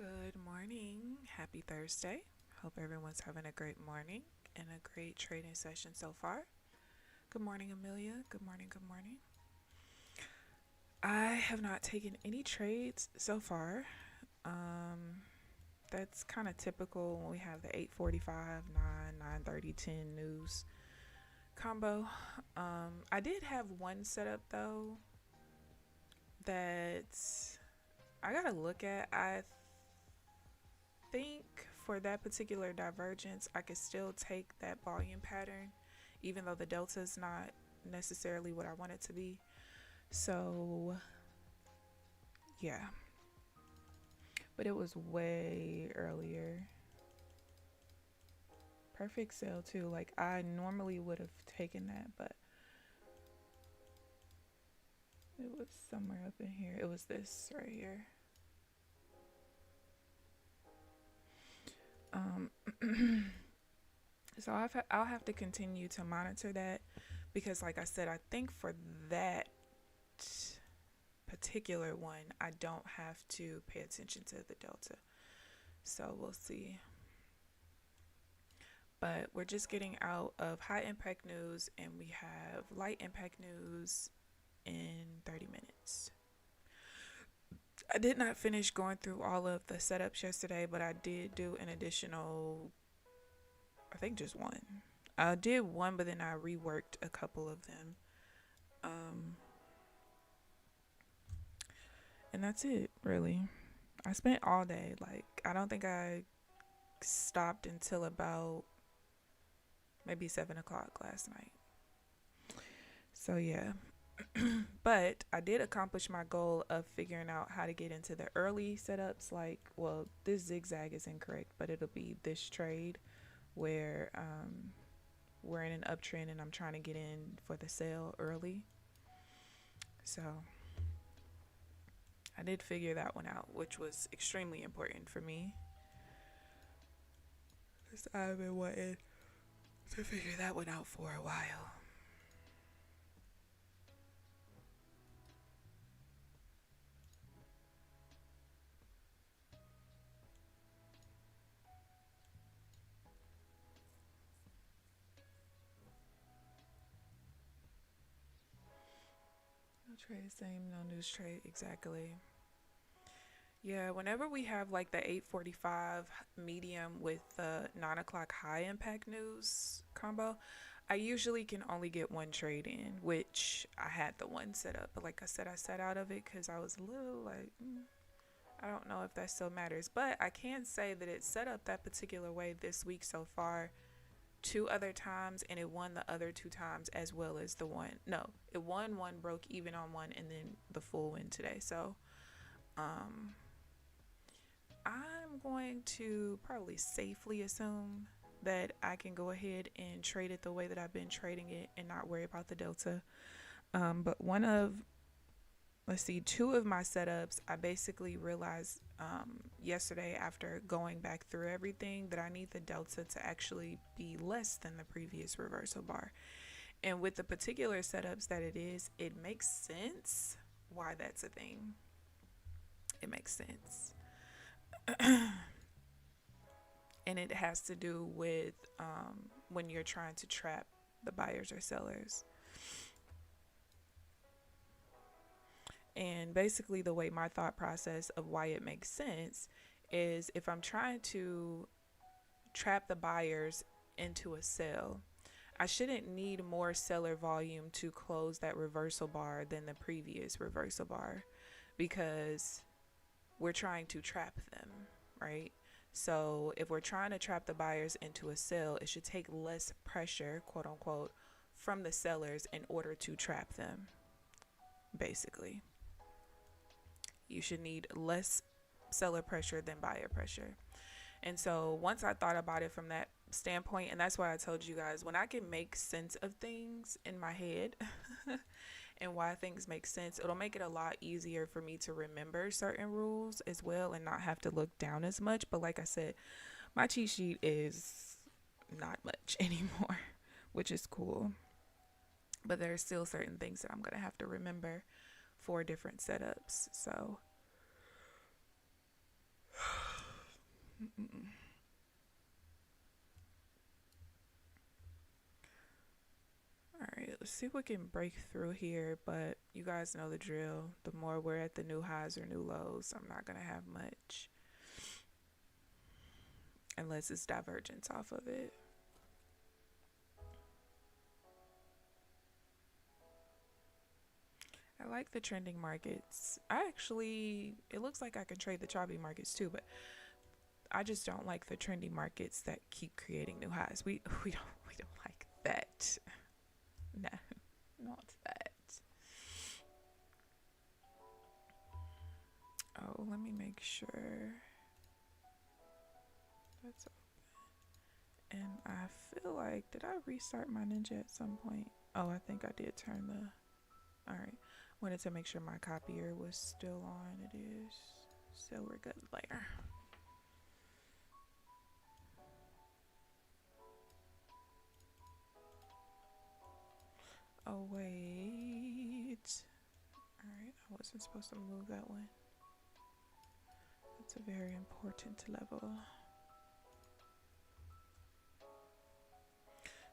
Good morning. Happy Thursday. Hope everyone's having a great morning and a great trading session so far. Good morning, Amelia. Good morning. Good morning. I have not taken any trades so far. That's kind of typical when we have the 8:45, 9, 9:30, 10 news combo. I did have one setup though that I gotta look at. I think for that particular divergence, I could still take that volume pattern, even though the delta is not necessarily what I want it to be. So, yeah. But it was way earlier. Perfect sale, too. Like, I normally would have taken that, but it was somewhere up in here. It was this right here. So I'll have to continue to monitor that because, like I said, I think for that particular one, I don't have to pay attention to the delta. So we'll see. But we're just getting out of high impact news and we have light impact news in 30 minutes. I did not finish going through all of the setups yesterday, but I did do an additional, I think just one. I did one, but then I reworked a couple of them. And that's it, really. I spent all day. Like, I don't think I stopped until about maybe 7 o'clock last night. So, yeah. But I did accomplish my goal of figuring out how to get into the early setups. Like, well, this zigzag is incorrect, but it'll be this trade where we're in an uptrend and I'm trying to get in for the sale early. So I did figure that one out, which was extremely important for me, because I've been wanting to figure that one out for a while. No trade, same, no news trade, exactly. Yeah, whenever we have like the 8:45 medium with the 9 o'clock high impact news combo, I usually can only get one trade in, which I had the one set up. But like I said, I sat out of it because I was a little like, I don't know if that still matters. But I can say that it set up that particular way this week so far 2 other times, and it won the other 2 times as well as the one. No, it won one, broke even on one, and then the full win today. So, I'm going to probably safely assume that I can go ahead and trade it the way that I've been trading it and not worry about the delta. But two of my setups, I basically realized yesterday after going back through everything that I need the delta to actually be less than the previous reversal bar. And with the particular setups that it makes sense why that's a thing. It makes sense. And it has to do with when you're trying to trap the buyers or sellers. And basically, the way my thought process of why it makes sense is if I'm trying to trap the buyers into a sell, I shouldn't need more seller volume to close that reversal bar than the previous reversal bar, because we're trying to trap them, right? So if we're trying to trap the buyers into a sell, it should take less pressure, quote unquote, from the sellers in order to trap them, basically. You should need less seller pressure than buyer pressure. And so once I thought about it from that standpoint, and that's why I told you guys, when I can make sense of things in my head and why things make sense, it'll make it a lot easier for me to remember certain rules as well and not have to look down as much. But like I said, my cheat sheet is not much anymore, which is cool. But there are still certain things that I'm going to have to remember for different setups. So Alright, let's see if we can break through here, but you guys know the drill. The more we're at the new highs or new lows, I'm not going to have much. Unless it's divergence off of it. I like the trending markets. It looks like I can trade the choppy markets too, but I just don't like the trendy markets that keep creating new highs. We don't like that. No, not that. Oh, let me make sure that's open. And I feel like, did I restart my Ninja at some point? Oh, I think I did turn the, all right. Wanted to make sure my copier was still on. It is, so we're good there. Oh wait, all right, I wasn't supposed to move that one. That's a very important level.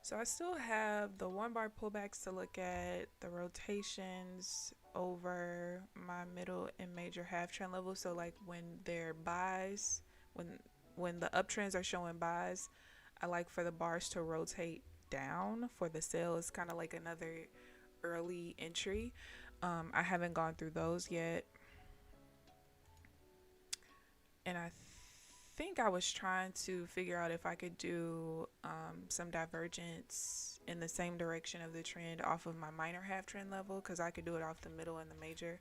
So I still have the 1 bar pullbacks to look at, the rotations over my middle and major half trend levels. So like when they're buys, when the uptrends are showing buys, I like for the bars to rotate down for the sale. It's kind of like another early entry. I haven't gone through those yet. And I think I was trying to figure out if I could do some divergence in the same direction of the trend off of my minor half trend level, because I could do it off the middle and the major.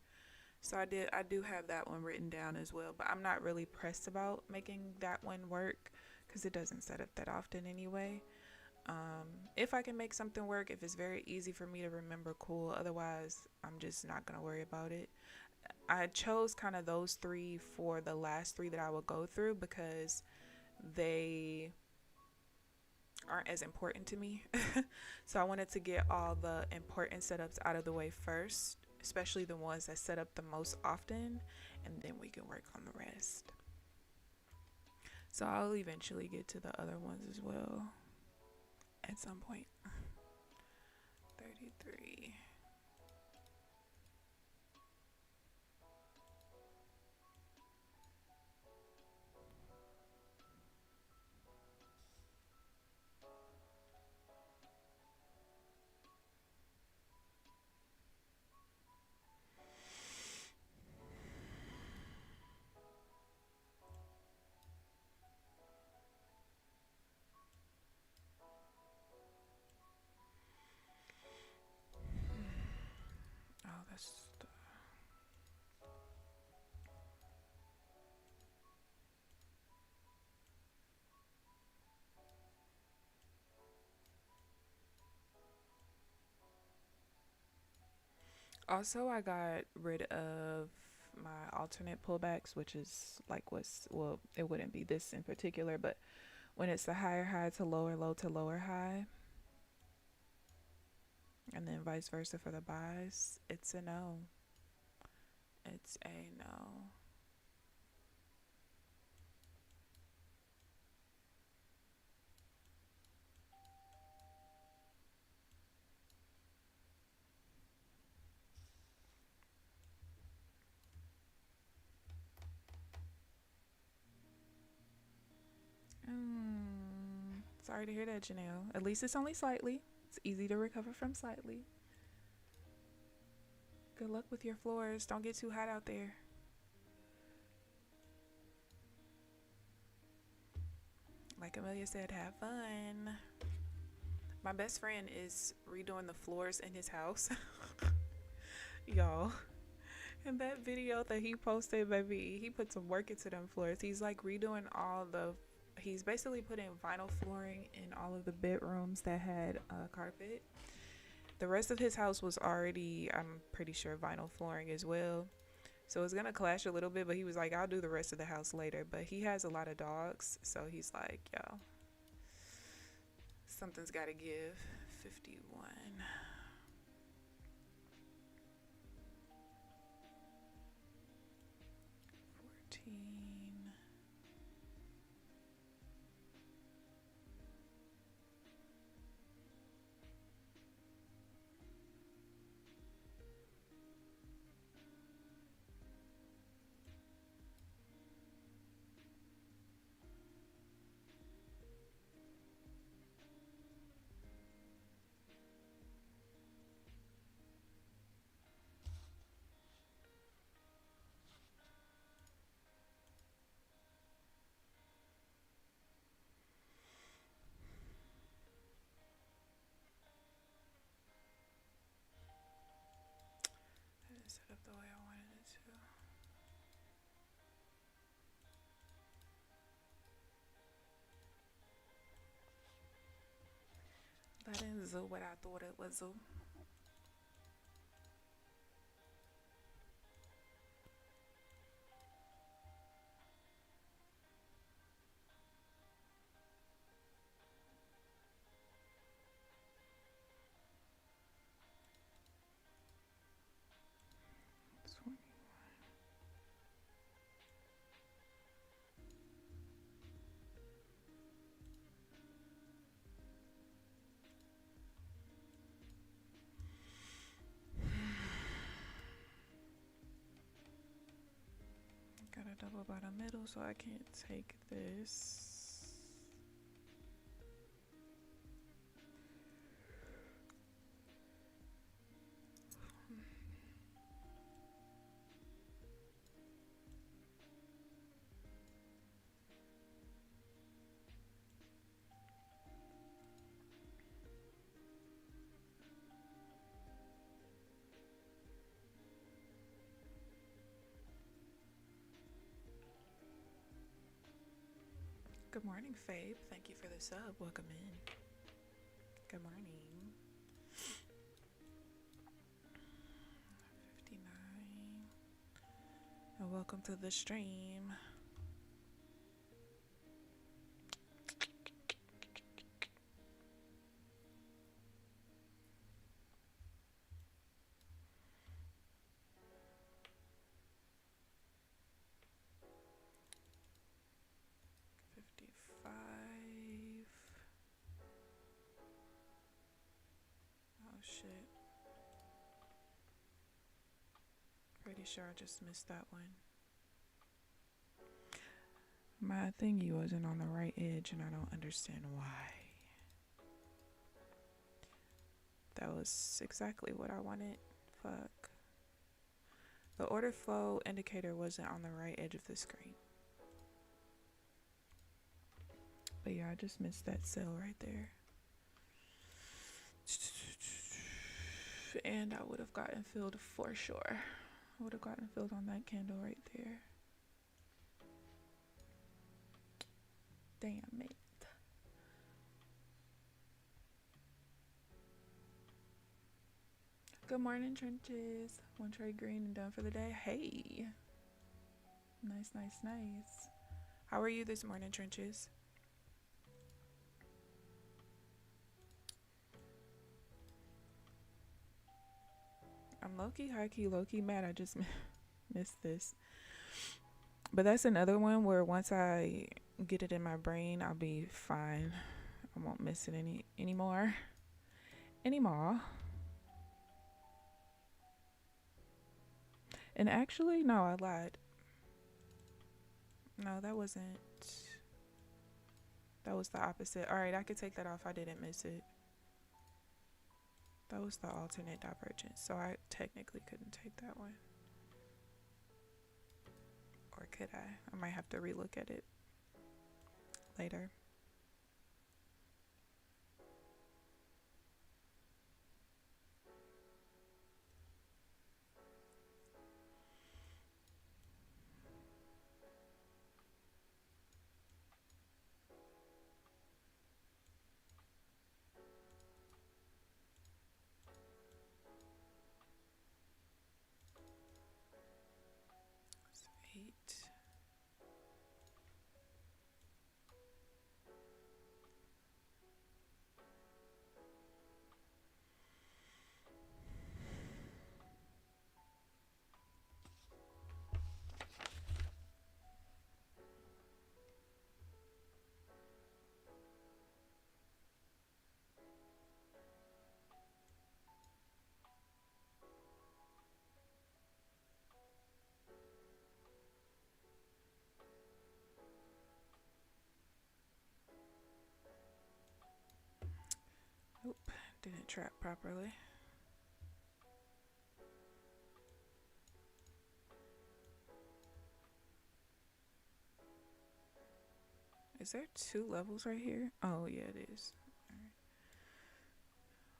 So I do have that one written down as well, but I'm not really pressed about making that one work because it doesn't set up that often anyway. If I can make something work, if it's very easy for me to remember, cool. Otherwise, I'm just not gonna worry about it. I chose kind of those 3 for the last 3 that I will go through because they aren't as important to me. So I wanted to get all the important setups out of the way first, especially the ones that set up the most often, and then we can work on the rest. So I'll eventually get to the other ones as well at some point. 33. Oh, that's the also, I got rid of my alternate pullbacks, which is like well, it wouldn't be this in particular, but when it's the higher high to lower low to lower high, and then vice versa for the buys, it's a no. It's a no. Sorry to hear that, Janelle. At least it's only slightly. It's easy to recover from slightly. Good luck with your floors. Don't get too hot out there. Like Amelia said, have fun. My best friend is redoing the floors in his house. Y'all. And that video that he posted, baby, he put some work into them floors. He's like redoing he's basically putting vinyl flooring in all of the bedrooms that had carpet. The rest of his house was already, I'm pretty sure, vinyl flooring as well. So it's gonna clash a little bit, but he was like, I'll do the rest of the house later. But he has a lot of dogs, so he's like, yo, something's gotta give. 51. the way I wanted it to. That is what I thought it was. Got a double bottom middle, so I can't take this. Good morning, Fabe. Thank you for the sub. Welcome in. Good morning. 59. And welcome to the stream. Oh shit. Pretty sure I just missed that one. My thingy wasn't on the right edge and I don't understand why. That was exactly what I wanted. Fuck. The order flow indicator wasn't on the right edge of the screen. But yeah, I just missed that sell right there. And I would have gotten filled for sure. I would have gotten filled on that candle right there. Damn it. Good morning, Trenches. One trade green and done for the day. Hey. Nice, nice, nice. How are you this morning, Trenches? I'm low-key, high-key, low-key mad. I just missed this. But that's another one where once I get it in my brain, I'll be fine. I won't miss it anymore. And actually, no, I lied. No, that wasn't. That was the opposite. All right, I could take that off. I didn't miss it. That was the alternate divergence, so I technically couldn't take that one. Or could I? I might have to relook at it later. Oop, didn't trap properly. Is there 2 levels right here? Oh, yeah, it is. All right.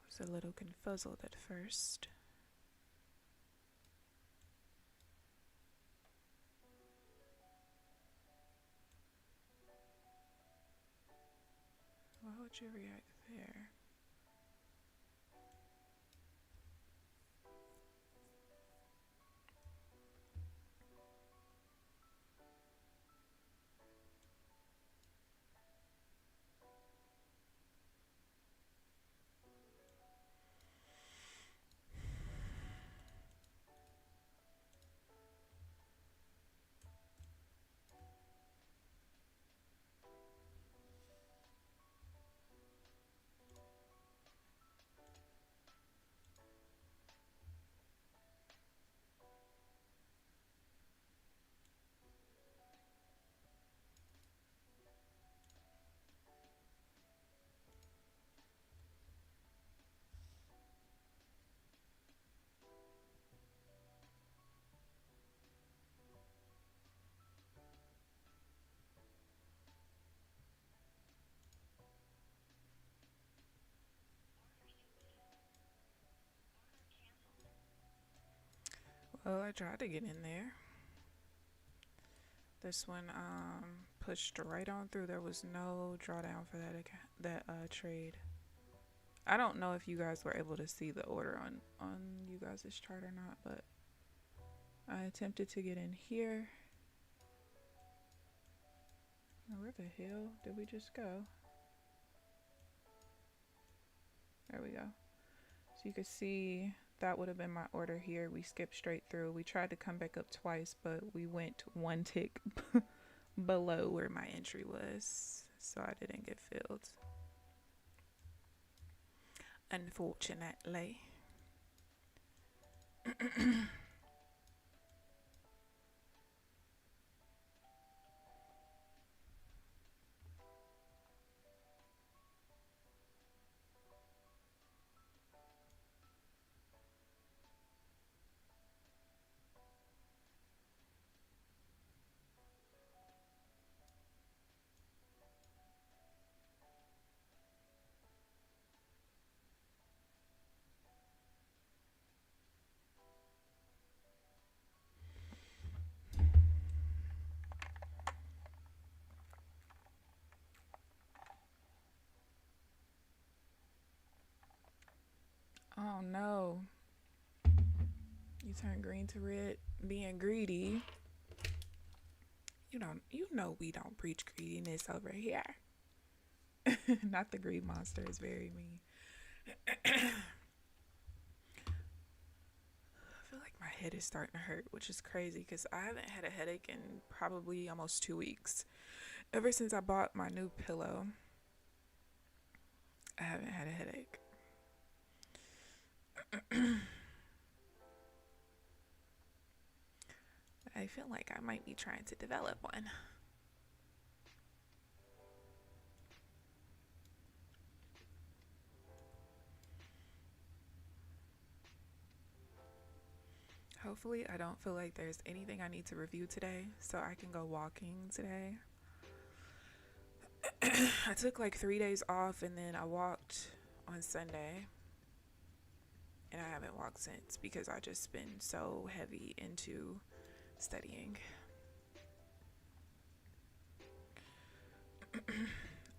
I was a little confuzzled at first. would you react there? Well, I tried to get in there. This one pushed right on through. There was no drawdown for that trade. I don't know if you guys were able to see the order on you guys' chart or not, but I attempted to get in here. Where the hell did we just go? There we go. So you can see that would have been my order here. We skipped straight through. We tried to come back up twice, but we went one tick below where my entry was, so I didn't get filled, unfortunately. Oh no. You turn green to red being greedy. You know we don't preach greediness over here. Not the greed monster, is very mean. I feel like my head is starting to hurt, which is crazy because I haven't had a headache in probably almost 2 weeks. Ever since I bought my new pillow, I haven't had a headache. I feel like I might be trying to develop one. Hopefully I don't feel like there's anything I need to review today, so I can go walking today. I took like 3 days off and then I walked on Sunday. And I haven't walked since because I just been so heavy into studying.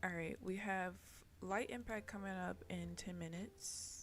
All right, we have light impact coming up in 10 minutes.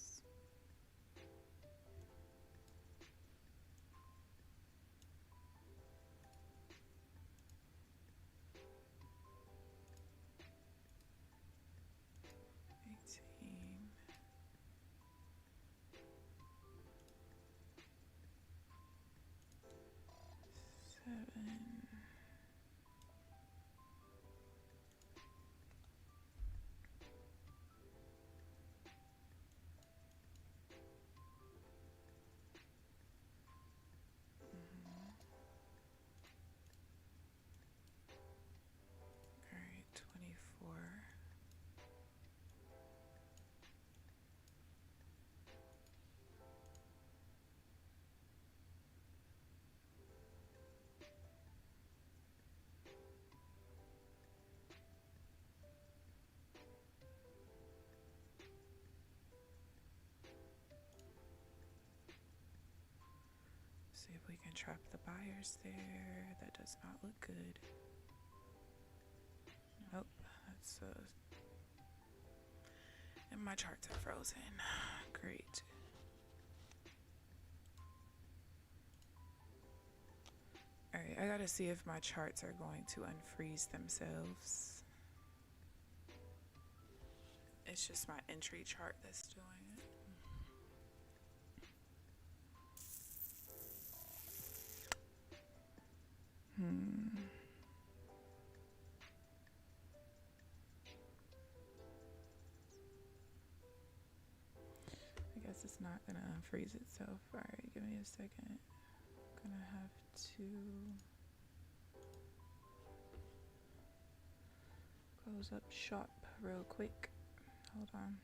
See if we can trap the buyers there. That does not look good. Nope, that's And my charts are frozen. Great. Alright, I gotta see if my charts are going to unfreeze themselves. It's just my entry chart that's doing it. I guess it's not gonna unfreeze itself. Alright, give me a second. I'm gonna have to close up shop real quick. Hold on.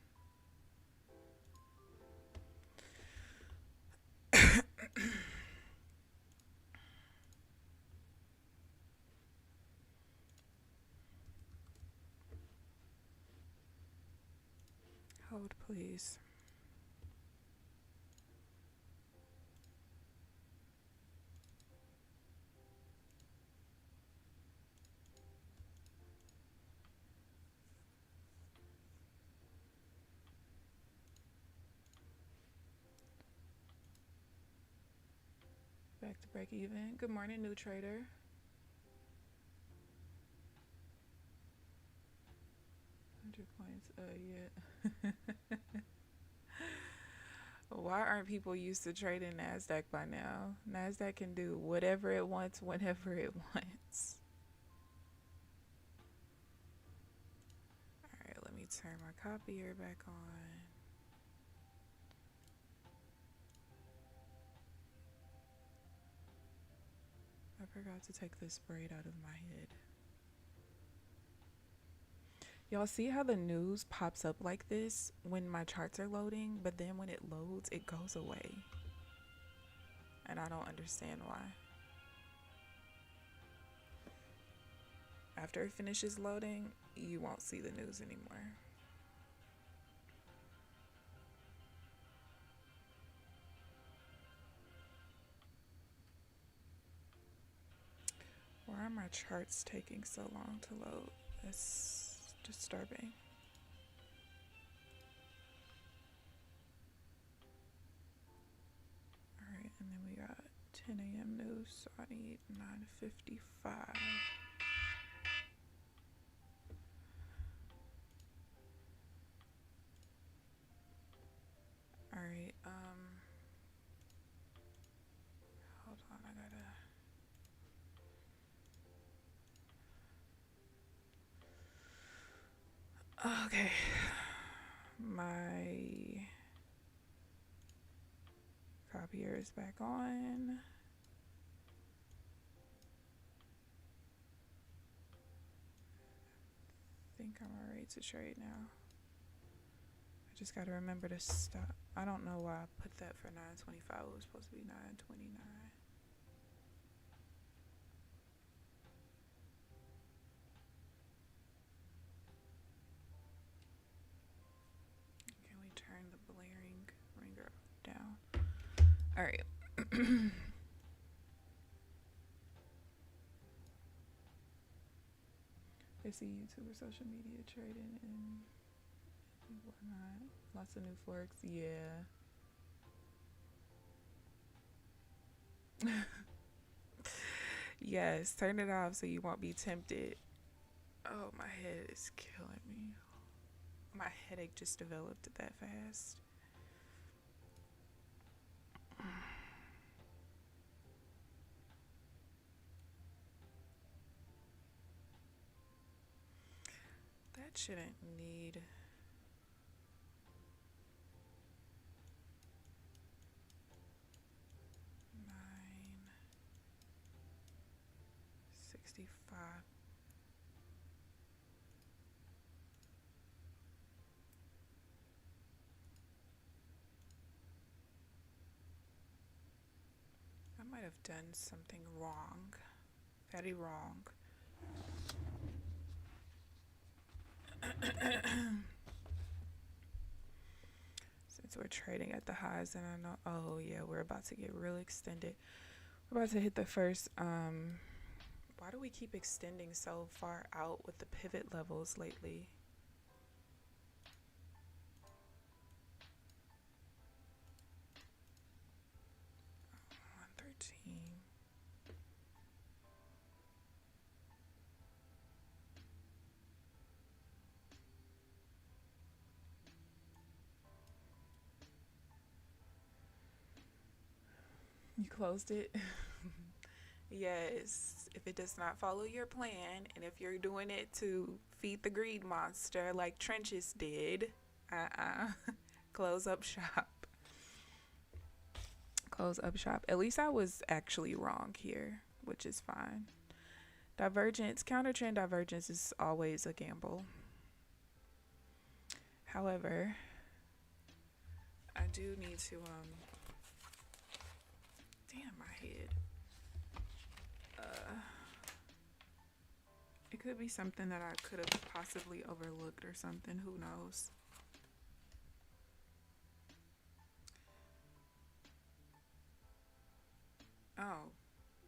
Hold, please. Back to break even. Good morning, new trader. 100 points. Yeah. Why aren't people used to trading Nasdaq by now? Nasdaq can do whatever it wants, whenever it wants. Alright, let me turn my copier back on. I forgot to take this braid out of my head. Y'all see how the news pops up like this when my charts are loading, but then when it loads, it goes away. And I don't understand why. After it finishes loading, you won't see the news anymore. Why are my charts taking so long to load? It's disturbing. Alright, and then we got 10 a.m. news, so I need 9:55. Alright, hold on, I gotta... Okay. My copier is back on. I think I'm alright to trade now. I just gotta remember to stop. I don't know why I put that for 9:25. It was supposed to be 9:29. Can we turn the blaring ringer down? Alright. I see YouTuber social media trading and whatnot. Lots of new forex. Yeah. Yes, turn it off so you won't be tempted. Oh, my head is killing me. My headache just developed that fast. That shouldn't need... I might have done something wrong. Very wrong. Since we're trading at the highs and I know... Oh yeah, we're about to get real extended. We're about to hit the first... Why do we keep extending so far out with the pivot levels lately? You closed it? Yes. If it does not follow your plan, and if you're doing it to feed the greed monster like Trenches did, close up shop. Close up shop. At least I was actually wrong here, which is fine. Divergence, counter trend divergence is always a gamble. However, I do need to damn my head. It could be something that I could have possibly overlooked or something, who knows. Oh,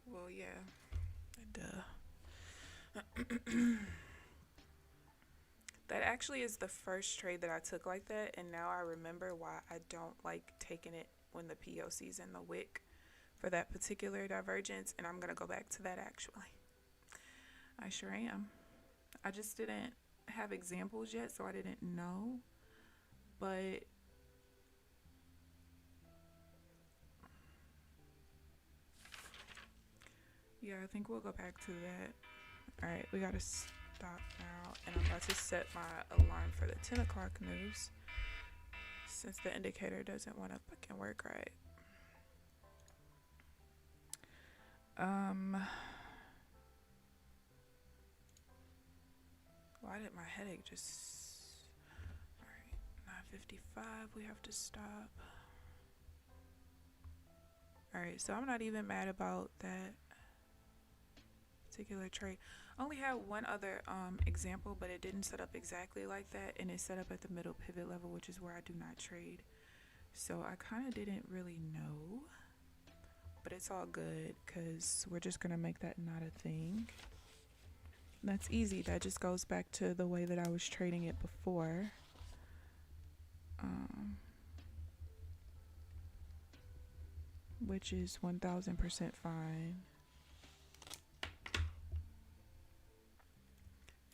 well, yeah. Duh. That actually is the first trade that I took like that, and now I remember why I don't like taking it when the POC's in the wick for that particular divergence, and I'm going to go back to that actually. I sure am. I just didn't have examples yet, so I didn't know, but yeah, I think we'll go back to that. All right, we got to stop now, and I'm about to set my alarm for the 10 o'clock news since the indicator doesn't want to fucking work right. Why did my headache just... Alright, 9:55, we have to stop. Alright, so I'm not even mad about that particular trade. I only had one other example, but it didn't set up exactly like that, and it set up at the middle pivot level, which is where I do not trade. So I kind of didn't really know, but it's all good because we're just gonna make that not a thing. And that's easy. That just goes back to the way that I was trading it before. Which is 1000% fine.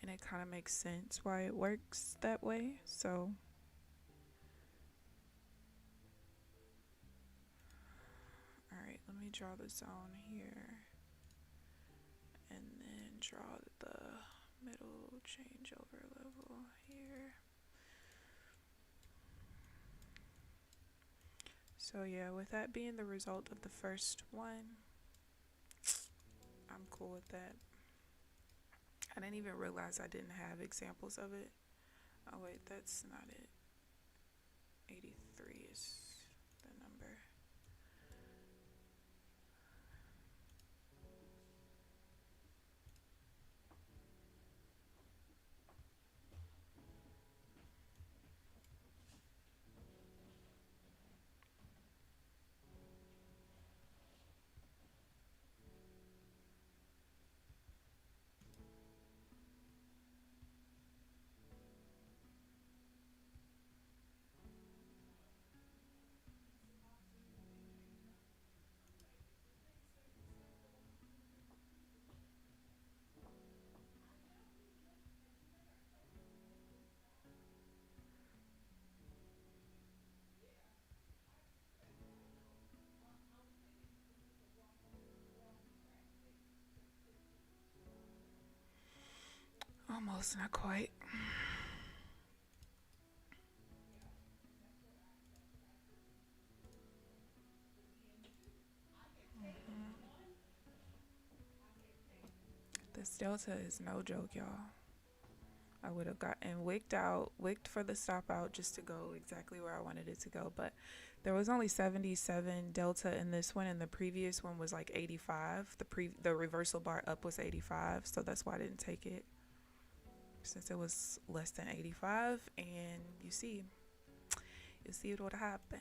And it kind of makes sense why it works that way. So all right, let me draw the zone here and then draw the middle changeover level here. So yeah, with that being the result of the first one, I'm cool with that. I didn't even realize I didn't have examples of it. Oh wait, that's not it. 83 is the number. Almost, not quite. This delta is no joke, y'all. I would have gotten wicked for the stop out just to go exactly where I wanted it to go. But there was only 77 delta in this one, and the previous one was like 85. The reversal bar up was 85, so that's why I didn't take it, since it was less than 85. And you see what would have happened.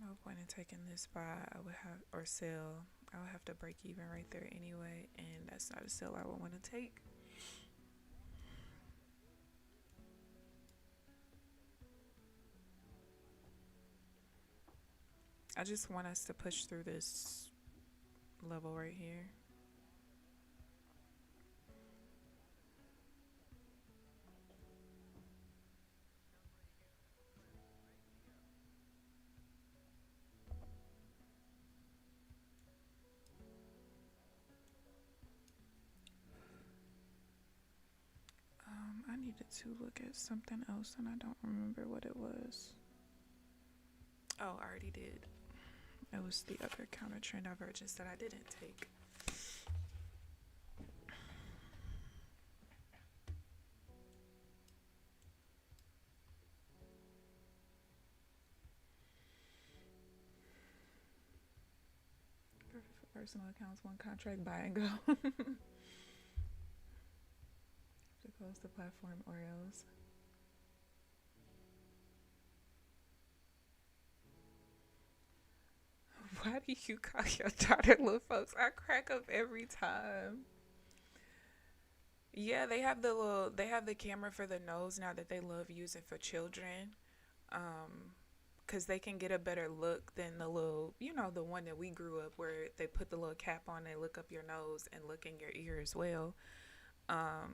No point in taking this buy. I would have, or sell. I would have to break even right there anyway, and that's not a sell I would want to take. I just want us to push through this level right here. I needed to look at something else and I don't remember what it was. Oh, I already did. It was the other counter trend divergence that I didn't take. Perfect for personal accounts, one contract, buy and go. To close the platform or else. Why do you call your daughter little folks? I crack up every time. Yeah, they have the camera for the nose now that they love using for children. Um, because they can get a better look than the little, the one that we grew up where they put the little cap on, they look up your nose and look in your ear as well.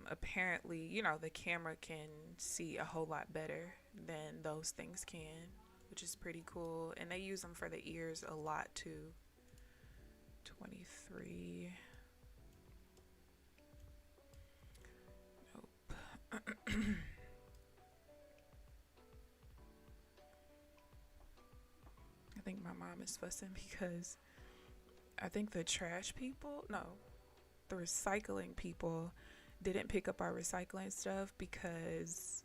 Apparently, the camera can see a whole lot better than those things can, which is pretty cool. And they use them for the ears a lot too. 23. Nope. I think my mom is fussing because I think the trash people, no, the recycling people didn't pick up our recycling stuff because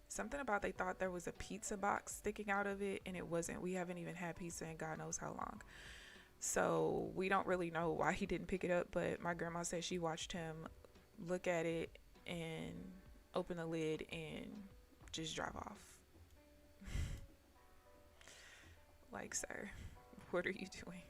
something about they thought there was a pizza box sticking out of it, and it wasn't. We haven't even had pizza in God knows how long. So we don't really know why he didn't pick it up, but my grandma said she watched him look at it and open the lid and just drive off. Like, sir, what are you doing?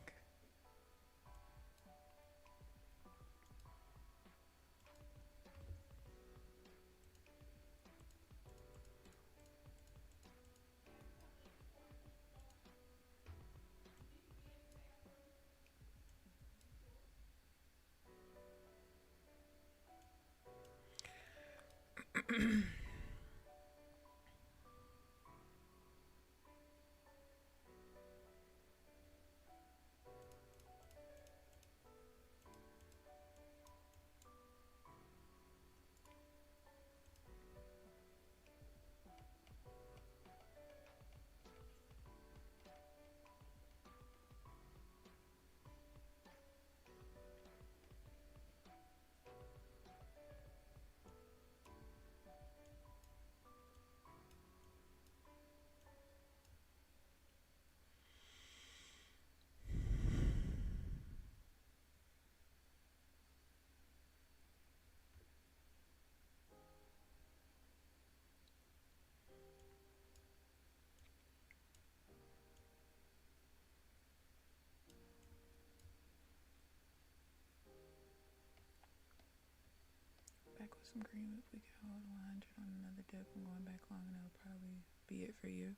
Back with some green, if we can hold 100 on another dip and going back long, and that'll probably be it for you.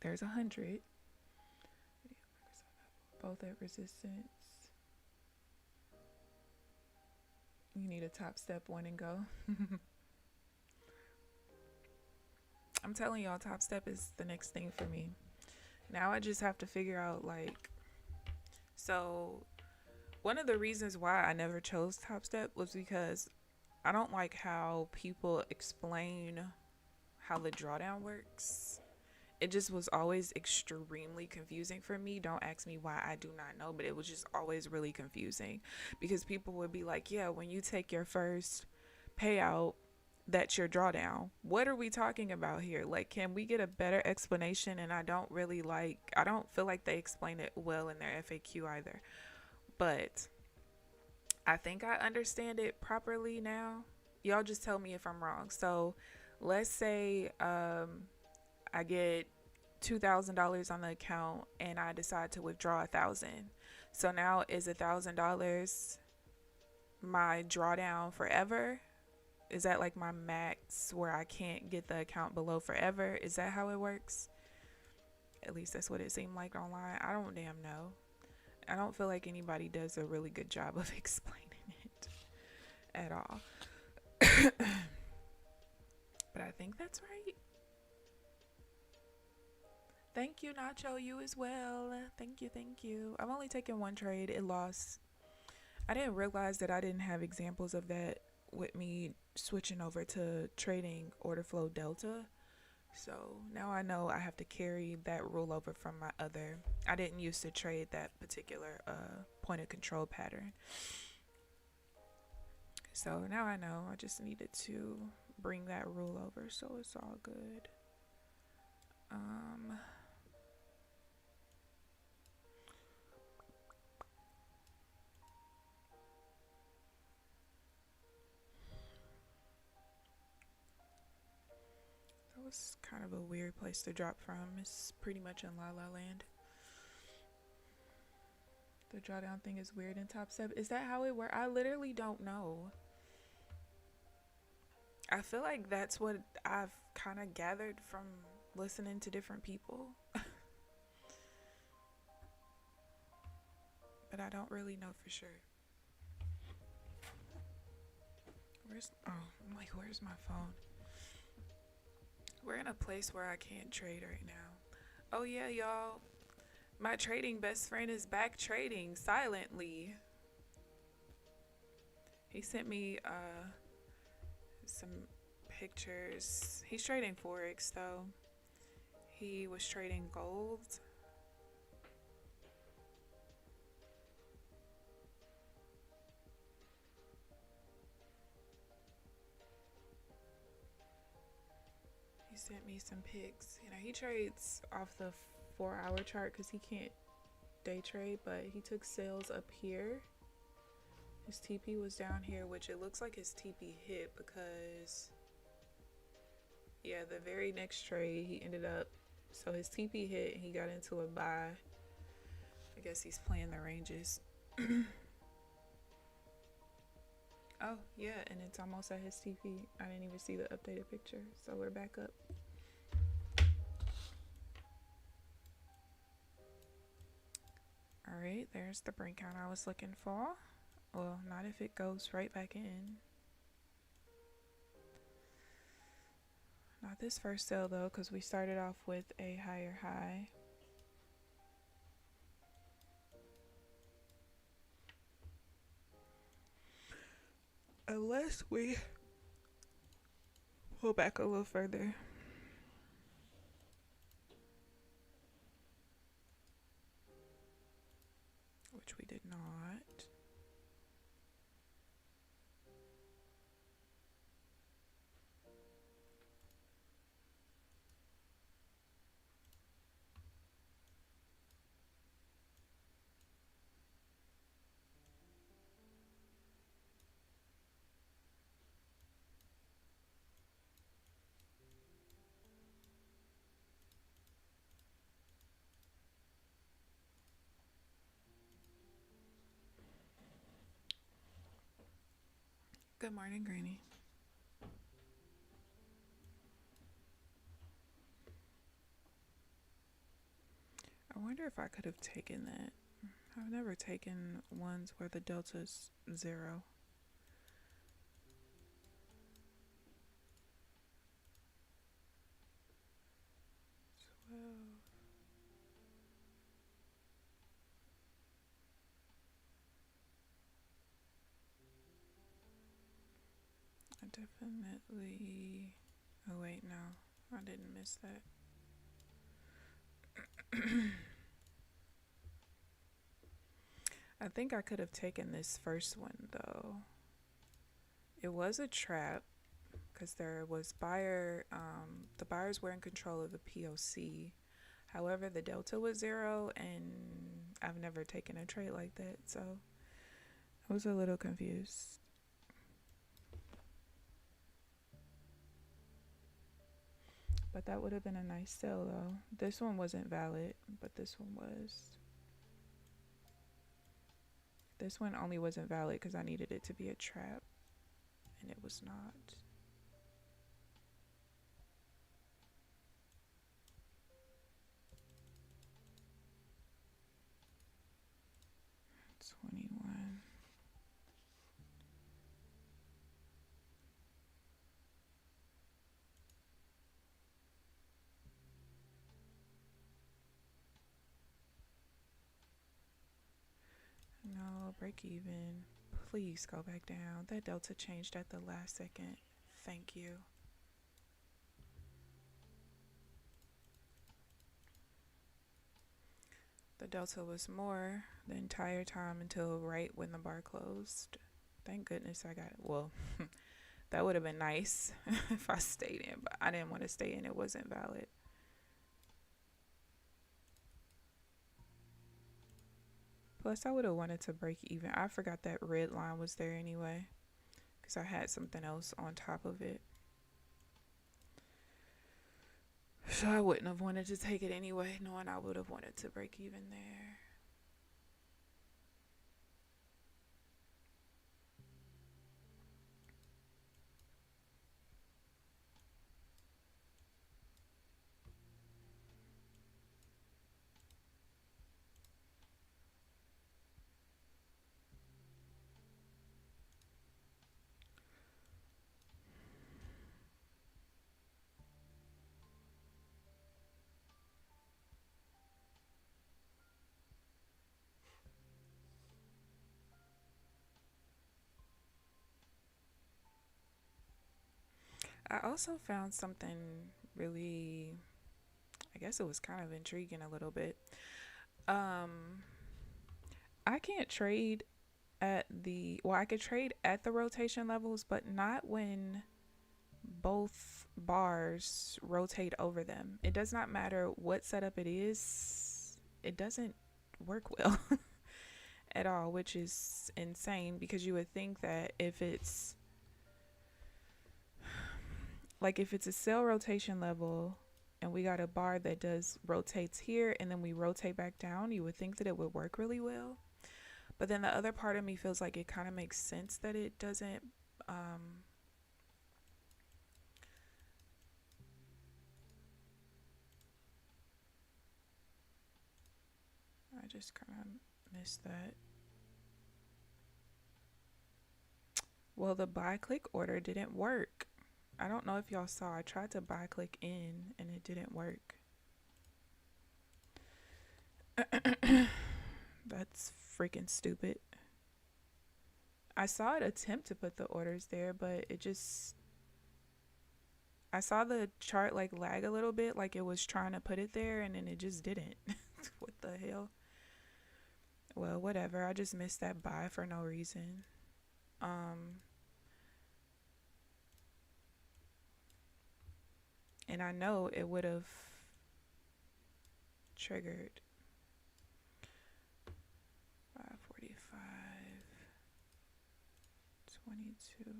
There's 100. Both at resistance. You need a top step, one and go. I'm telling y'all, top step is the next thing for me. Now I just have to figure out, so one of the reasons why I never chose top step was because I don't like how people explain how the drawdown works. It just was always extremely confusing for me. Don't ask me why, I do not know, but it was just always really confusing because people would be like, yeah, when you take your first payout, that's your drawdown. What are we talking about here? Like, can we get a better explanation? And I don't feel like they explain it well in their FAQ either. But I think I understand it properly now. Y'all just tell me if I'm wrong. So let's say I get $2,000 on the account and I decide to withdraw $1,000. So now is $1,000 my drawdown forever? Is that like my max where I can't get the account below forever? Is that how it works? At least that's what it seemed like online. I don't damn know. I don't feel like anybody does a really good job of explaining it at all. But I think that's right. Thank you, Nacho. You as well. Thank you, thank you. I've only taken one trade. It lost. I didn't realize that I didn't have examples of that with me switching over to trading order flow delta. So now I know I have to carry that rule over from my other. I didn't used to trade that particular point of control pattern. So now I know. I just needed to bring that rule over, so it's all good. That was kind of a weird place to drop from. It's pretty much in La La Land. The drawdown thing is weird in Top Step. Is that how it works? I literally don't know. I feel like that's what I've kind of gathered from listening to different people. But I don't really know for sure. I'm like, where's my phone? We're in a place where I can't trade right now. Oh yeah, y'all. My trading best friend is back trading silently. He sent me some pictures. He's trading Forex though. He was trading gold. He sent me some pics. You know, he trades off the 4-hour chart because he can't day trade, but he took sales up here. His TP was down here, which it looks like his TP hit because, yeah, the very next trade he ended up, so his TP hit and he got into a buy. I guess he's playing the ranges. Oh, yeah, and it's almost at his TP. I didn't even see the updated picture, so we're back up. All right, there's the breakout I was looking for. Well, not if it goes right back in. Not this first sell though, because we started off with a higher high. Unless we pull back a little further. Which we did not. Good morning, Granny. I wonder if I could have taken that. I've never taken ones where the delta's 0. 12. I definitely... Oh wait, no. I didn't miss that. I think I could have taken this first one though. It was a trap because there was the buyers were in control of the POC. However, the delta was 0 and I've never taken a trade like that, so I was a little confused. But that would have been a nice sell though. This one wasn't valid, but this one was. This one only wasn't valid because I needed it to be a trap, and it was not. 21. No, break even. Please go back down. That delta changed at the last second. Thank you. The delta was more the entire time until right when the bar closed. Thank goodness I got it. Well, that would have been nice if I stayed in, but I didn't want to stay in. It wasn't valid. Plus, I would have wanted to break even. I forgot that red line was there anyway, because I had something else on top of it. So I wouldn't have wanted to take it anyway, knowing I would have wanted to break even there. I also found something really, I guess it was kind of intriguing a little bit. I can't trade I could trade at the rotation levels, but not when both bars rotate over them. It does not matter what setup it is, it doesn't work well at all, which is insane because you would think that if it's a sell rotation level and we got a bar that rotates here and then we rotate back down, you would think that it would work really well. But then the other part of me feels like it kind of makes sense that it doesn't. I just kind of missed that. Well, the buy click order didn't work. I don't know if y'all saw. I tried to buy click in and it didn't work. That's freaking stupid. I saw it attempt to put the orders there, but I saw the chart like lag a little bit, like it was trying to put it there and then it just didn't. What the hell? Well, whatever. I just missed that buy for no reason. And I know it would have triggered 545, 22.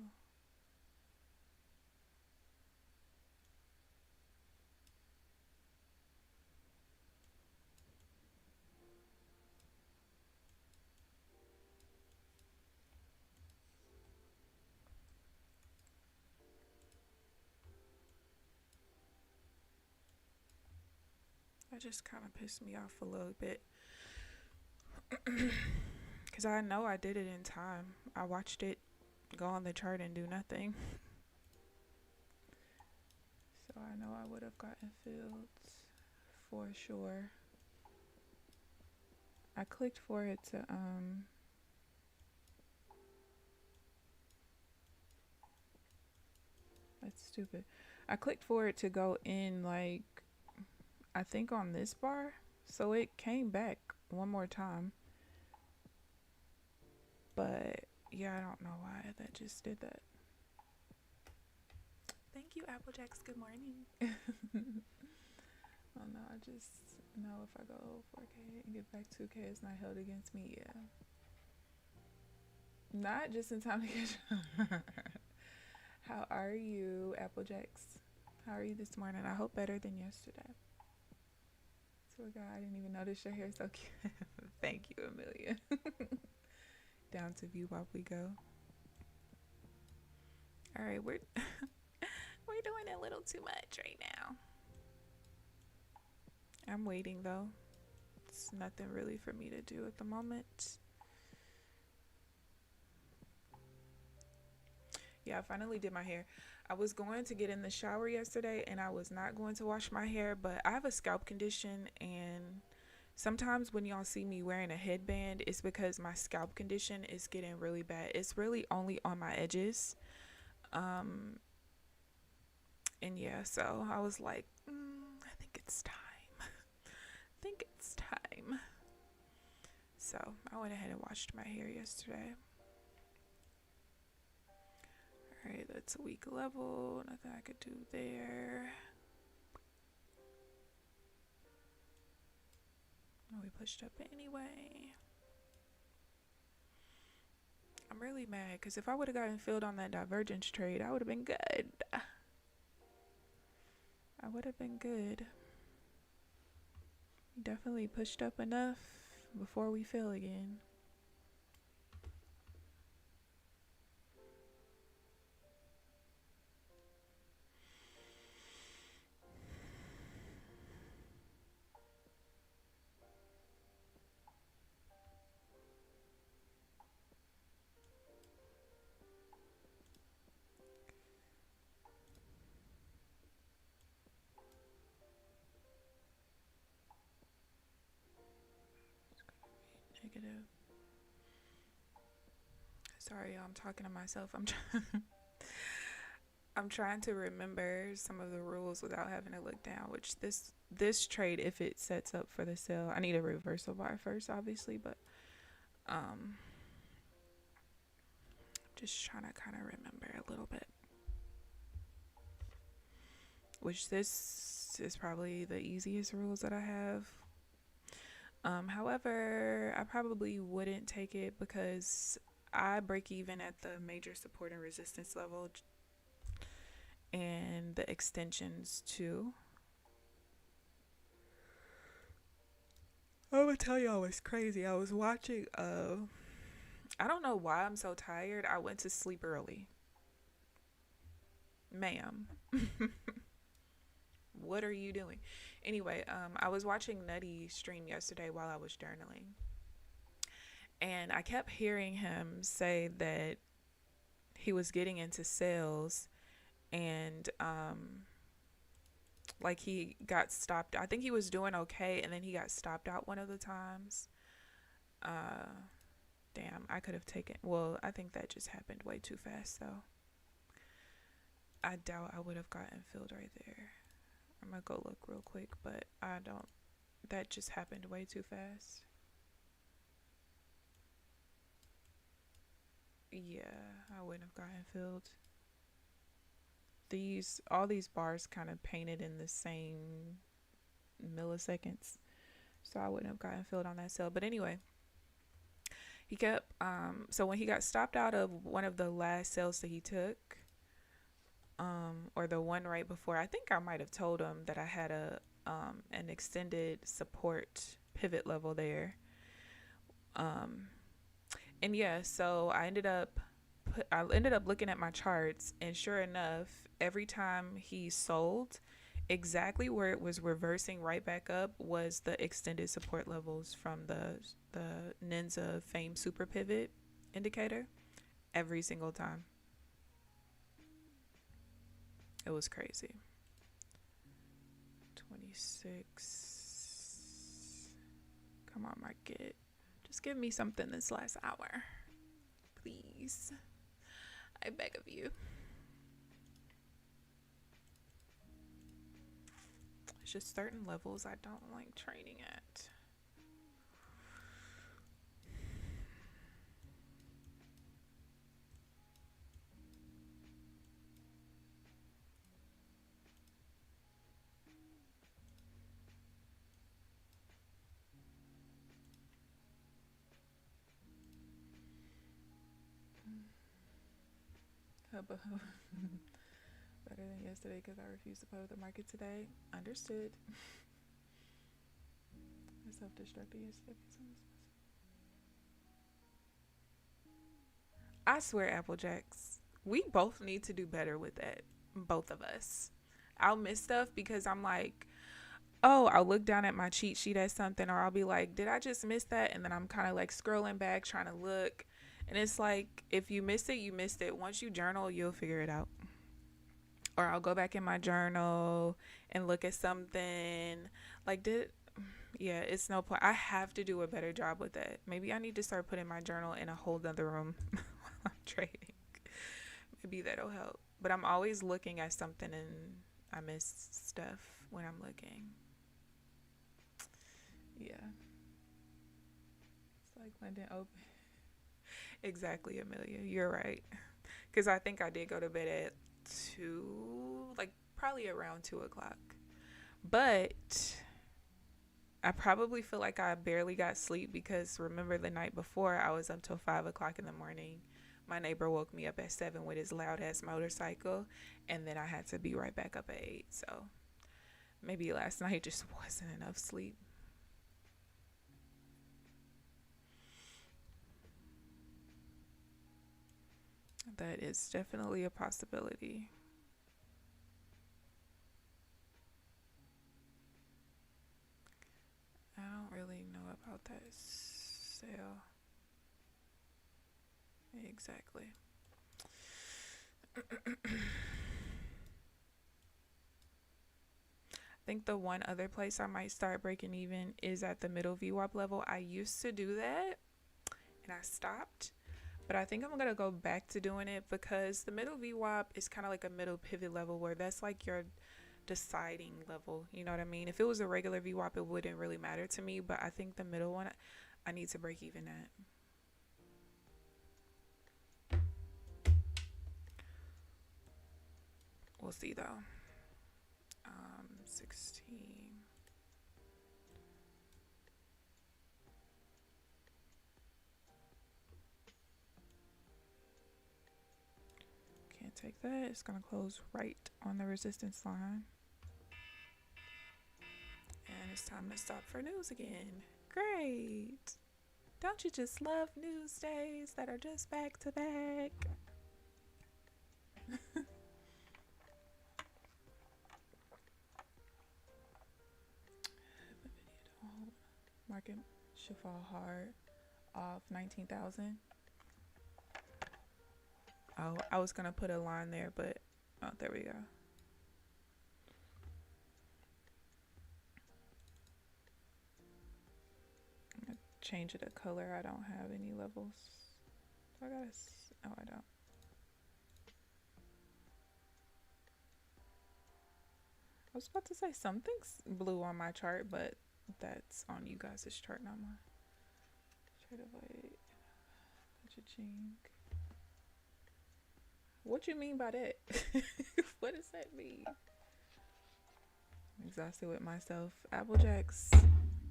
That just kind of pissed me off a little bit. Because I know I did it in time. I watched it go on the chart and do nothing. So I know I would have gotten filled for sure. I clicked for it to, that's stupid. I clicked for it to go in like, I think on this bar. So it came back one more time. But yeah, I don't know why that just did that. Thank you, Applejacks. Good morning. Oh no, I just know if I go 4K and get back 2K, it's not held against me. Yeah. Not just in time to catch up. How are you, Applejacks? How are you this morning? I hope better than yesterday. So God, I didn't even notice your hair so cute. Thank you, Amelia. Down to view while we go. All right, we're doing a little too much right now. I'm waiting though. It's nothing really for me to do at the moment. Yeah, I finally did my hair. I was going to get in the shower yesterday and I was not going to wash my hair, but I have a scalp condition, and sometimes when y'all see me wearing a headband, it's because my scalp condition is getting really bad. It's really only on my edges. Um, and yeah, so I was like, I think it's time. I think it's time. So I went ahead and washed my hair yesterday. Alright, that's a weak level. Nothing I could do there. Oh, we pushed up anyway. I'm really mad because if I would have gotten filled on that divergence trade, I would have been good. I would have been good. We definitely pushed up enough before we fell again. Negative. Sorry, y'all, I'm talking to myself. I'm trying to remember some of the rules without having to look down, which this trade, if it sets up for the sell, I need a reversal buy first, obviously, but just trying to kind of remember a little bit. Which this is probably the easiest rules that I have. However, I probably wouldn't take it because I break even at the major support and resistance level and the extensions too. I'm gonna tell y'all what's crazy. I was watching I don't know why I'm so tired. I went to sleep early. Ma'am. What are you doing? Anyway, I was watching Nutty stream yesterday while I was journaling. And I kept hearing him say that he was getting into sales and like he got stopped. I think he was doing okay and then he got stopped out one of the times. Damn, I could have taken, well, I think that just happened way too fast though. I doubt I would have gotten filled right there. I'm gonna go look real quick, but I don't, that just happened way too fast. Yeah, I wouldn't have gotten filled. All these bars kind of painted in the same milliseconds, so I wouldn't have gotten filled on that sale. But anyway, he kept so when he got stopped out of one of the last sales that he took, or the one right before, I think I might have told him that I had an extended support pivot level there. And yeah, so I ended up looking at my charts, and sure enough, every time he sold, exactly where it was reversing right back up was the extended support levels from the Ninja Fame Super Pivot indicator. Every single time. It was crazy. 26. Come on, market. Just give me something this last hour. Please. I beg of you. It's just certain levels I don't like trading at. Better than yesterday because I refuse to play with the market today. Understood. I self-destructed yesterday. I swear, Applejacks, we both need to do better with that. Both of us. I'll miss stuff because I'm like, oh, I'll look down at my cheat sheet at something, or I'll be like, did I just miss that? And then I'm kind of like scrolling back, trying to look. And it's like, if you missed it, you missed it. Once you journal, you'll figure it out. Or I'll go back in my journal and look at something. Like, yeah, it's no point. I have to do a better job with that. Maybe I need to start putting my journal in a whole other room while I'm trading. Maybe that'll help. But I'm always looking at something and I miss stuff when I'm looking. Yeah. It's like London Open. Exactly, Amelia. You're right. Because I think I did go to bed at 2, like probably around 2 o'clock. But I probably feel like I barely got sleep because remember the night before I was up till 5 o'clock in the morning. My neighbor woke me up at 7 with his loud ass motorcycle, and then I had to be right back up at 8. So maybe last night just wasn't enough sleep. That is definitely a possibility. I don't really know about that sale. Exactly. I think the one other place I might start breaking even is at the middle VWAP level. I used to do that and I stopped, but I think I'm going to go back to doing it because the middle VWAP is kind of like a middle pivot level where that's like your deciding level. You know what I mean? If it was a regular VWAP, it wouldn't really matter to me, but I think the middle one I need to break even at. We'll see though. 16. Can't take that. It's gonna close right on the resistance line. And it's time to stop for news again. Great. Don't you just love news days that are just back to back? Market should fall hard off 19,000. Oh, I was gonna put a line there, but oh, there we go. I'm gonna change it a color. I don't have any levels. So I gotta. Oh, I don't. I was about to say something's blue on my chart, but that's on you guys' chart, not mine. Trade of weight. Cha-ching. What you mean by that? What does that mean? I'm exhausted with myself. Applejacks.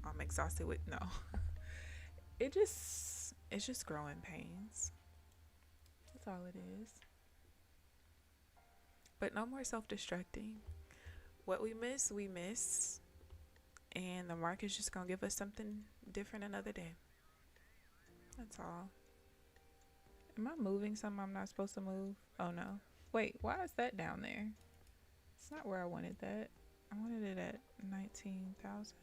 I'm exhausted with no. It's just growing pains. That's all it is. But no more self-destructing. What we miss, we miss. And the market's just gonna give us something different another day. That's all. Am I moving something I'm not supposed to move? Oh no. Wait, why is that down there? It's not where I wanted that. I wanted it at 19,000.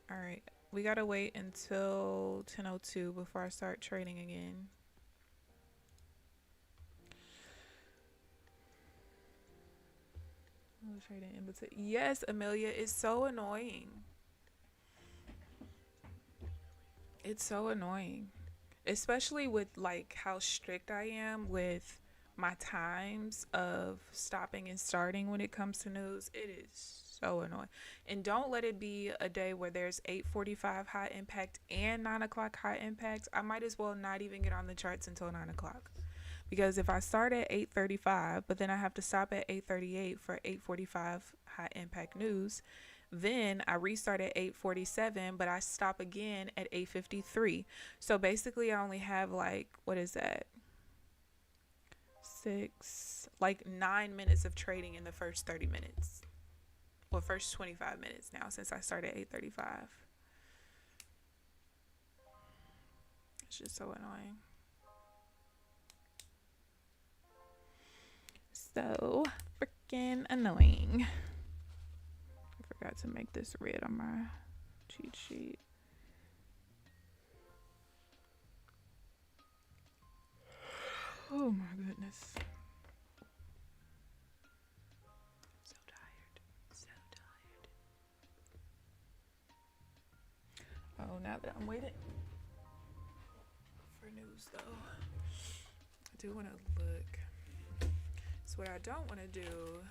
Alright, we gotta wait until 10:02 before I start trading again. Trading in between. Yes, Amelia, it's so annoying. It's so annoying. Especially with like how strict I am with my times of stopping and starting when it comes to news. It is so annoying. And don't let it be a day where there's 8:45 high impact and 9 o'clock high impact. I might as well not even get on the charts until 9 o'clock. Because if I start at 8:35, but then I have to stop at 8:38 for 8:45 high impact news, then I restart at 8:47, but I stop again at 8:53. So basically I only have like, what is that? 9 minutes of trading in the first 30 minutes. Well, first 25 minutes now since I started at 8:35. It's just so annoying. So freaking annoying. I forgot to make this red on my cheat sheet. Oh my goodness. So tired. So tired. Oh, now that I'm waiting for news though, I do want to look. So what I don't want to do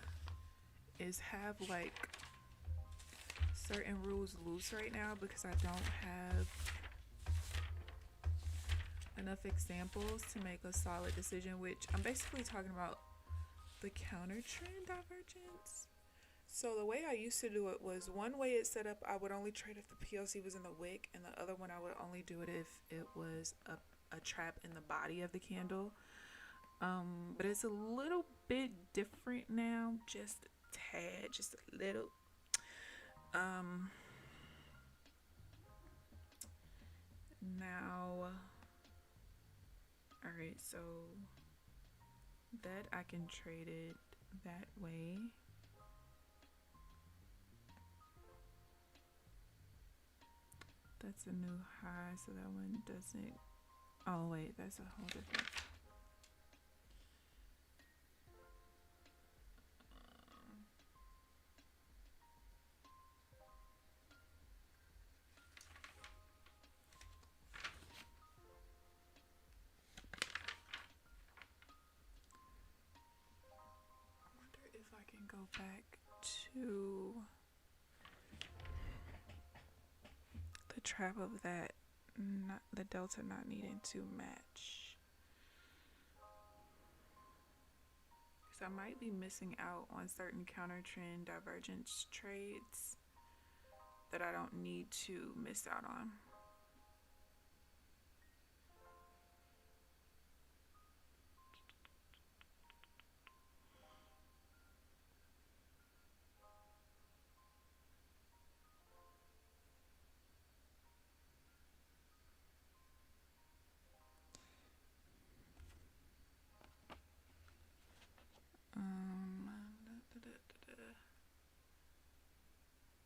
is have like certain rules loose right now because I don't have enough examples to make a solid decision, which I'm basically talking about the counter trend divergence. So the way I used to do it was, one way it's set up, I would only trade if the PLC was in the wick, and the other one I would only do it if it was a trap in the body of the candle. But it's a little bit different now, just a tad, just a little. Now, all right, so that I can trade it that way. That's a new high, so that one doesn't. Oh wait, that's a whole different. If I can go back to the trap of that, not the delta not needing to match, because I might be missing out on certain counter trend divergence trades that I don't need to miss out on.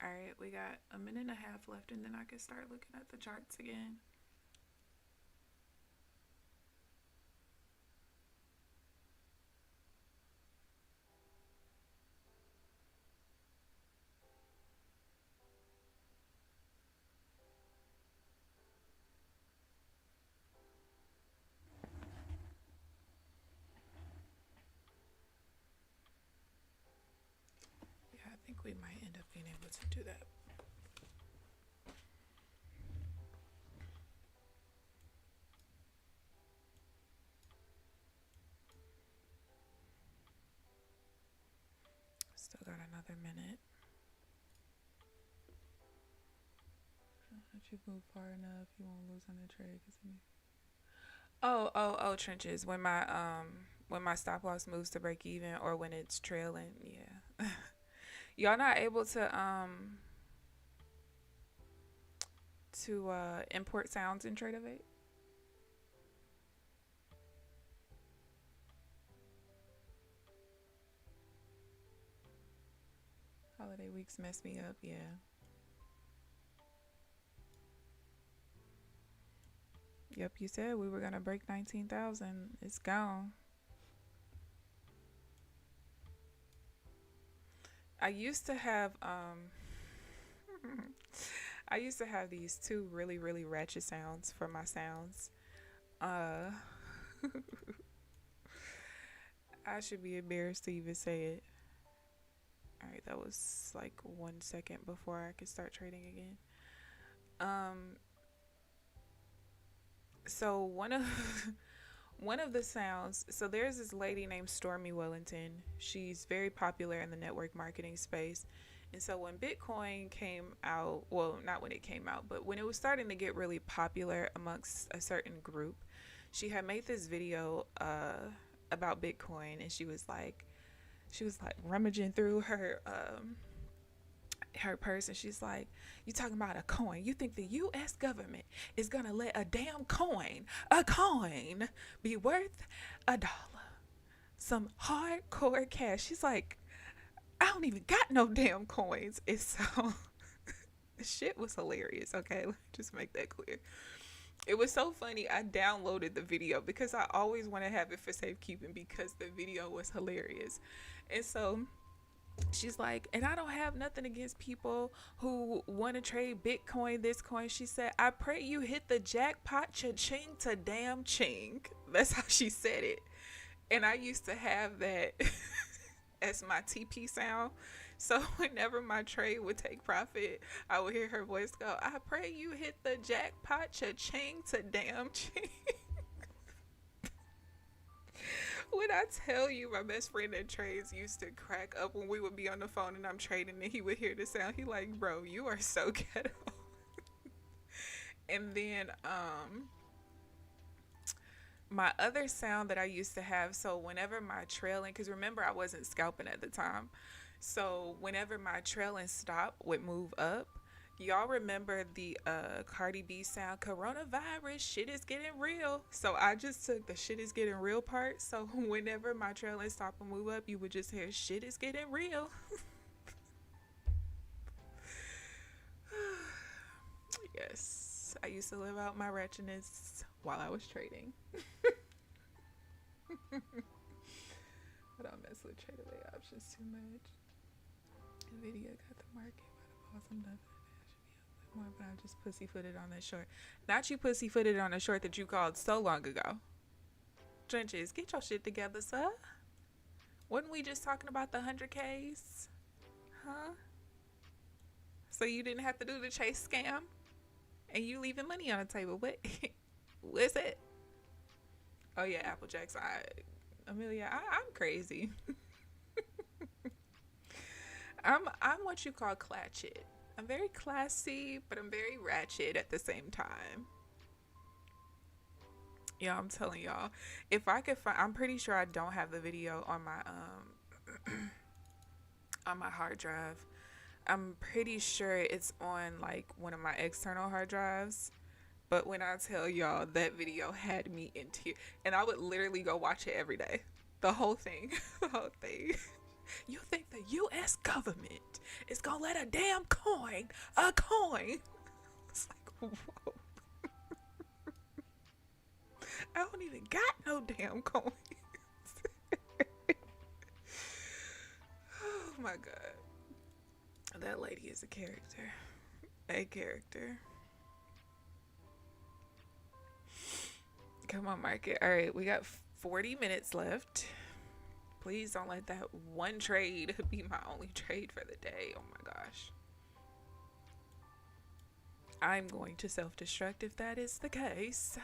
Alright, we got a minute and a half left, and then I can start looking at the charts again. Yeah, I think we might end up being able to do that. Still got another minute. If you move far enough, you won't lose on the trade. Oh, trenches. When my stop loss moves to break even, or when it's trailing, yeah. Y'all not able to import sounds in Tradeovate? Holiday weeks mess me up, yeah. Yep, you said we were gonna break 19,000. It's gone. I used to have I used to have these two really, really ratchet sounds for my sounds. Uh I should be embarrassed to even say it. Alright, that was like 1 second before I could start trading again. So one of one of the sounds, so there's this lady named Stormy Wellington. She's very popular in the network marketing space. And so when Bitcoin came out, well, not when it came out, but when it was starting to get really popular amongst a certain group, she had made this video about Bitcoin, and she was like rummaging through her purse, and she's like, you talking about a coin? You think the US government is gonna let a coin be worth $1? Some hardcore cash. She's like, I don't even got no damn coins. It's so Shit was hilarious. Okay, let me just make that clear. It was so funny. I downloaded the video because I always want to have it for safekeeping because the video was hilarious. And so she's like, and I don't have nothing against people who want to trade Bitcoin, this coin. She said, I pray you hit the jackpot, cha-ching to damn ching. That's how she said it. And I used to have that as my TP sound. So whenever my trade would take profit, I would hear her voice go, I pray you hit the jackpot, cha-ching to damn ching. When I tell you, my best friend that trades used to crack up when we would be on the phone and I'm trading and he would hear the sound. He like, bro, you are so ghetto. And then my other sound that I used to have, so whenever my trailing, because remember I wasn't scalping at the time, so whenever my trailing stop would move up, y'all remember the Cardi B sound, coronavirus, shit is getting real. So I just took the shit is getting real part. So whenever my trailing stop and move up, you would just hear shit is getting real. Yes, I used to live out my wretchedness while I was trading. I don't mess with trade away options too much. Nvidia got the market by the balls. I'm done. More, but I just pussyfooted on that short. Not you pussyfooted on a short that you called so long ago. Trenches, get your shit together, sir. Wasn't we just talking about the 100Ks? Huh? So you didn't have to do the chase scam? And you leaving money on the table. What? What's it? Oh yeah, Applejacks. Amelia, I'm crazy. I'm what you call clatchet. I'm very classy, but I'm very ratchet at the same time. Yeah, I'm telling y'all. If I could find, I'm pretty sure I don't have the video on my on my hard drive. I'm pretty sure it's on like one of my external hard drives. But when I tell y'all, that video had me in tears, and I would literally go watch it every day. The whole thing. The whole thing. You think the U.S. government is gonna let a damn coin, It's like, whoa. I don't even got no damn coins. Oh my God. That lady is a character. A character. Come on, market. All right, we got 40 minutes left. Please don't let that one trade be my only trade for the day. Oh my gosh. I'm going to self-destruct if that is the case.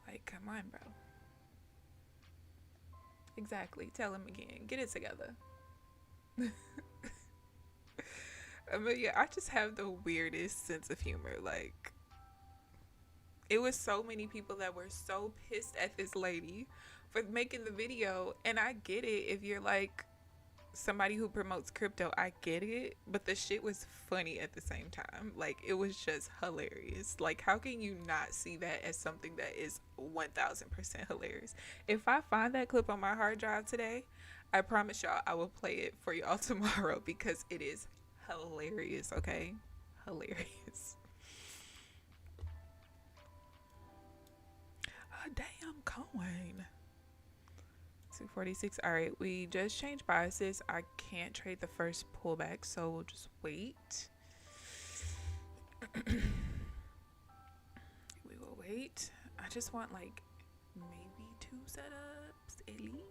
Like, come on, bro. Exactly. Tell him again. Get it together. Amelia, I just have the weirdest sense of humor. Like, it was so many people that were so pissed at this lady for making the video, and I get it. If you're like somebody who promotes crypto, I get it, but the shit was funny at the same time. Like, it was just hilarious. Like, how can you not see that as something that is 1000% hilarious? If I find that clip on my hard drive today, I promise y'all I will play it for y'all tomorrow because it is hilarious. Okay, hilarious. A damn coin. 246. All right, we just changed biases. I can't trade the first pullback, so we'll just wait. We will wait. I just want like maybe 2 setups at least.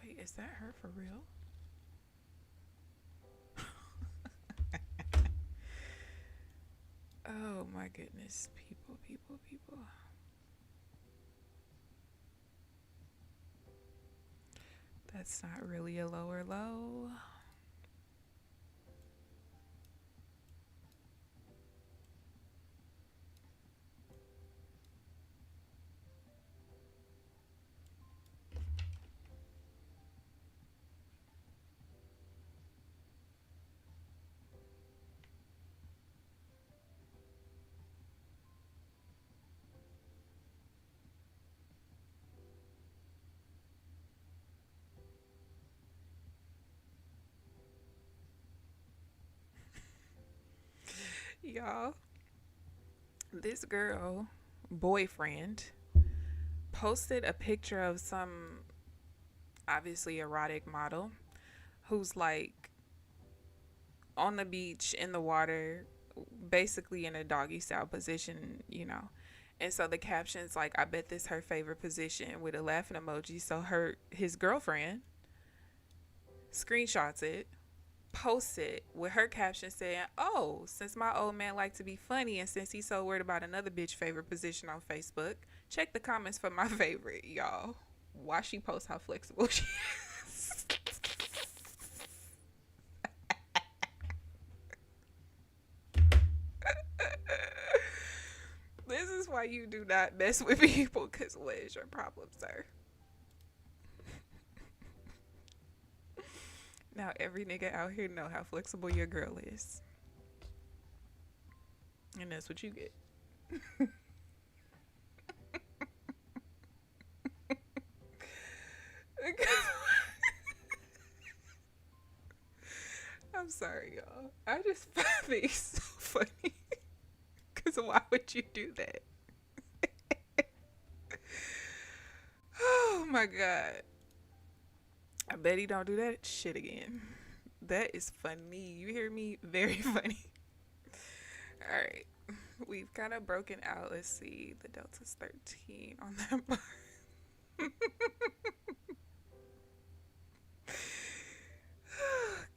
Wait, is that her for real? Oh my goodness. People. That's not really a lower low. Y'all, this girl boyfriend posted a picture of some obviously erotic model who's like on the beach in the water, basically in a doggy style position, you know. And so the caption's like, I bet this her favorite position with a laughing emoji. So his girlfriend screenshots it, posts it with her caption saying, "Oh, since my old man liked to be funny and since he's so worried about another bitch favorite position on Facebook, check the comments for my favorite." Y'all, why she posts how flexible she is. This is why you do not mess with people, because what is your problem, sir? Now every nigga out here know how flexible your girl is. And that's what you get. I'm sorry, y'all. I just find these so funny. Because why would you do that? Oh my God. I bet he don't do that shit again. That is funny. You hear me? Very funny. All right. We've kind of broken out. Let's see. The Delta's 13 on that bar.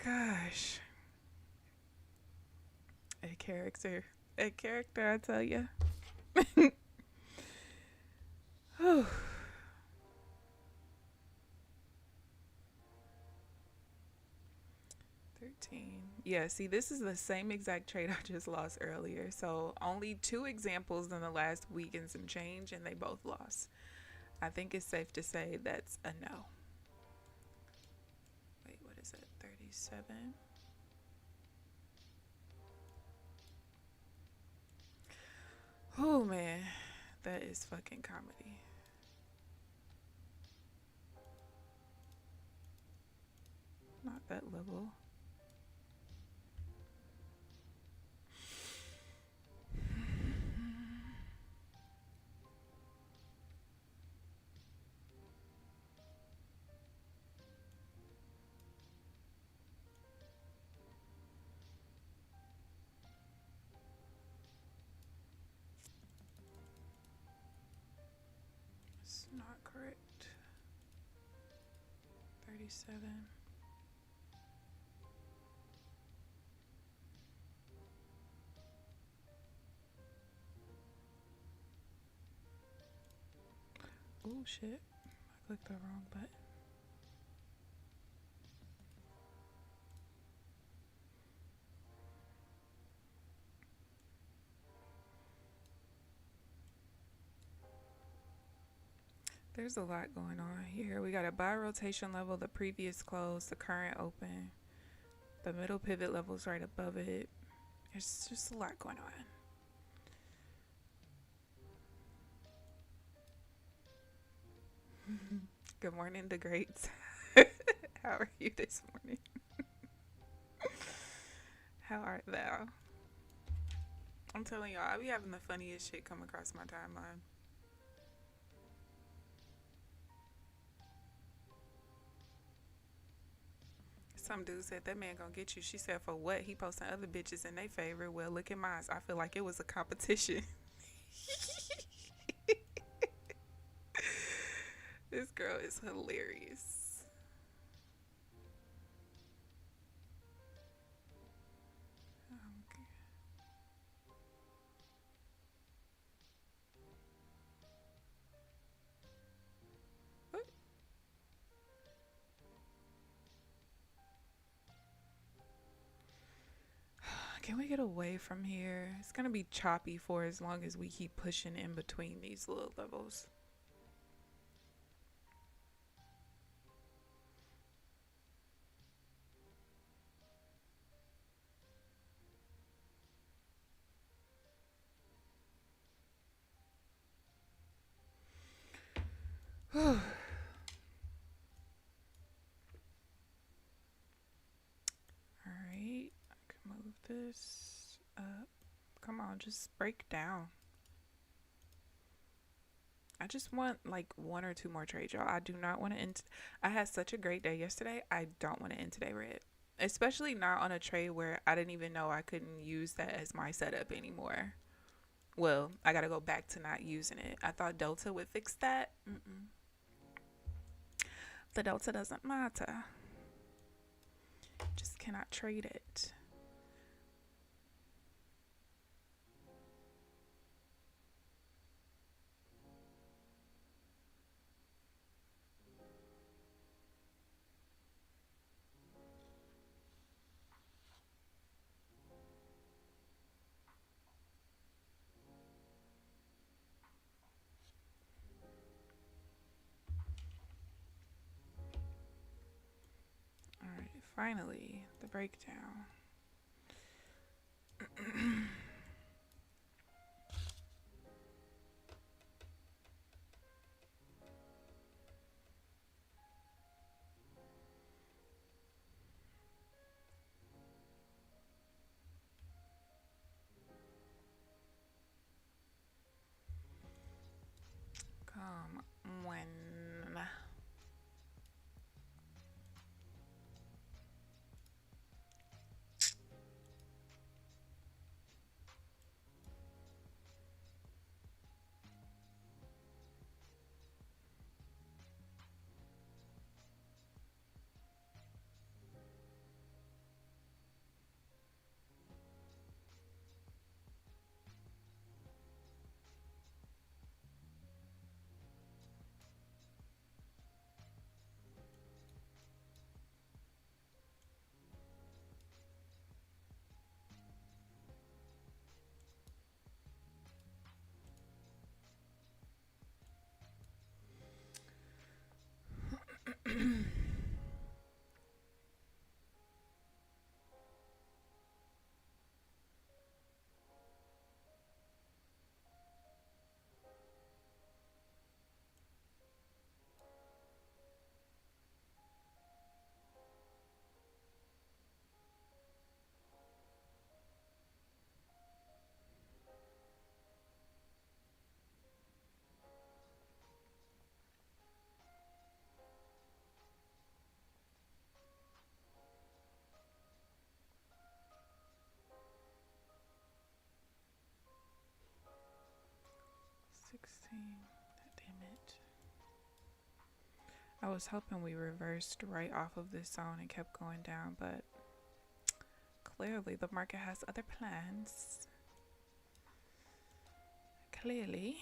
Gosh. A character. A character, I tell you. 13. Yeah, see, this is the same exact trade I just lost earlier. So only 2 examples in the last week and some change, and they both lost. I think it's safe to say that's a no. Wait, what is it? 37? Oh, man. That is fucking comedy. Not that level. It's not correct. 37. Oh shit. I clicked the wrong button. There's a lot going on here. We got a buy rotation level, the previous close, the current open, the middle pivot level's right above it. There's just a lot going on. Good morning, the greats. How are you this morning? How art thou? I'm telling y'all, I be having the funniest shit come across my timeline. Some dude said that man gonna get you. She said, for what? He posting other bitches in their favor. Well, look at mine. I feel like it was a competition. This girl is hilarious. Okay. What? Can we get away from here? It's gonna be choppy for as long as we keep pushing in between these little levels. All right, I can move this up. Come on, just break down. I just want like 1 or 2 more trades, y'all. I do not want to end. I had such a great day yesterday. I don't want to end today red. Especially not on a trade where I didn't even know I couldn't use that as my setup anymore. Well, I got to go back to not using it. I thought Delta would fix that. The Delta doesn't matter. Just cannot trade it. All right, finally, the breakdown. Come on. Damn it. I was hoping we reversed right off of this zone and kept going down, but clearly the market has other plans. Clearly.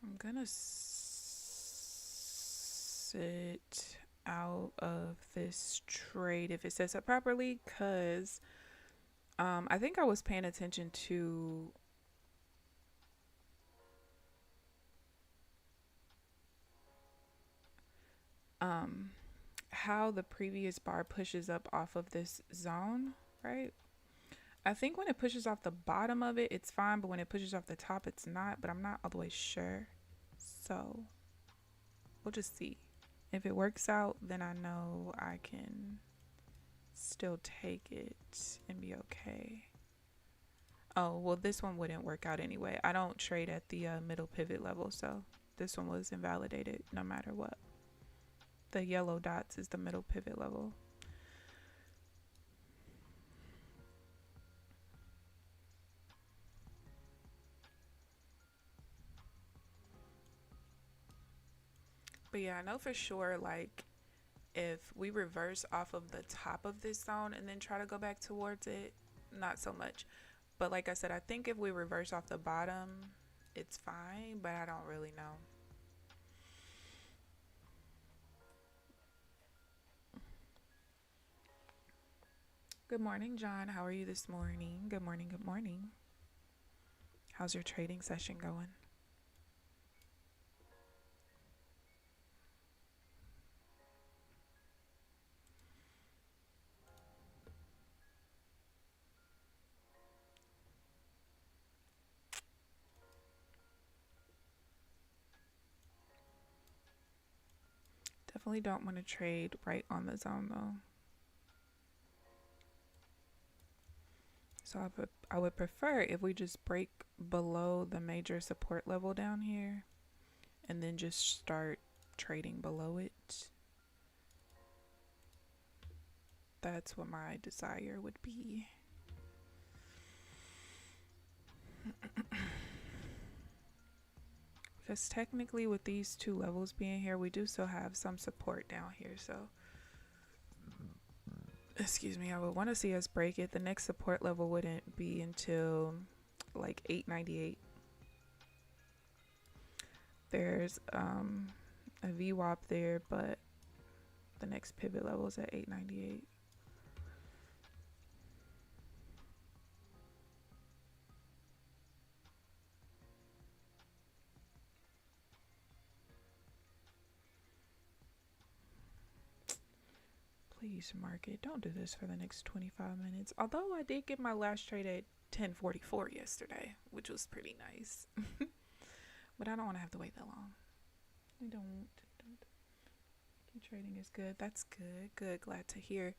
I'm gonna sit out of this trade if it sets up properly, because I think I was paying attention to how the previous bar pushes up off of this zone, right? I think when it pushes off the bottom of it, it's fine, but when it pushes off the top, it's not, but I'm not all the way sure. So we'll just see. If it works out, then I know I can still take it and be okay. Oh, well, this one wouldn't work out anyway. I don't trade at the middle pivot level, so this one was invalidated no matter what. The yellow dots is the middle pivot level. But yeah, I know for sure, like, if we reverse off of the top of this zone and then try to go back towards it, not so much. But like I said, I think if we reverse off the bottom, it's fine, but I don't really know. Good morning, John. How are you this morning? Good morning, good morning. How's your trading session going? Definitely don't want to trade right on the zone though. So I would prefer if we just break below the major support level down here and then just start trading below it. That's what my desire would be. Because technically with these two levels being here, we do still have some support down here. So, excuse me, I would want to see us break it. The next support level wouldn't be until like 898. There's a VWAP there, but the next pivot level is at 898. Please, market, don't do this for the next 25 minutes. Although I did get my last trade at 10:44 yesterday, which was pretty nice. But I don't want to have to wait that long. I don't. Trading is good. That's good. Good. Glad to hear.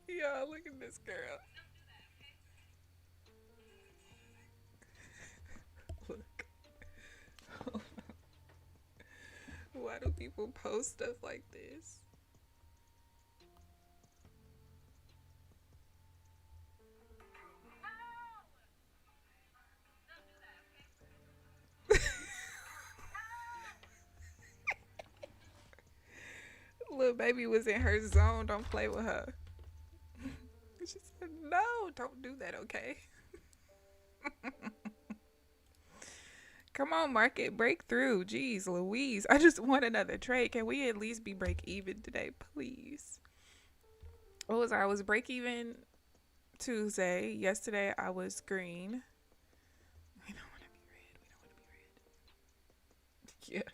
Yo, look at this girl. Look. Why do people post stuff like this? Little baby was in her zone. Don't play with her. She said, no, don't do that, okay? Come on, market, break through. Jeez Louise. I just want another trade. Can we at least be break even today, please? What was I was break even Tuesday. Yesterday I was green. We don't want to be red. We don't want to be red. Yeah.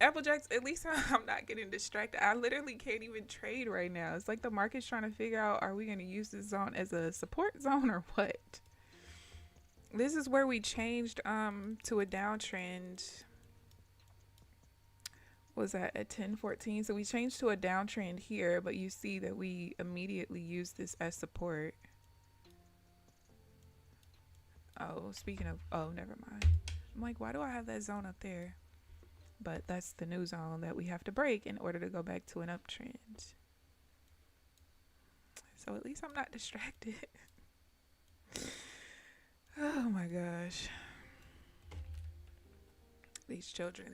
Applejacks, at least I'm not getting distracted. I literally can't even trade right now. It's like the market's trying to figure out, are we going to use this zone as a support zone or what? This is where we changed to a downtrend. Was that at 10:14? So we changed to a downtrend here, but you see that we immediately used this as support. Oh, speaking of, oh, never mind. I'm like, why do I have that zone up there? But that's the new zone that we have to break in order to go back to an uptrend. So at least I'm not distracted. Oh my gosh. These children.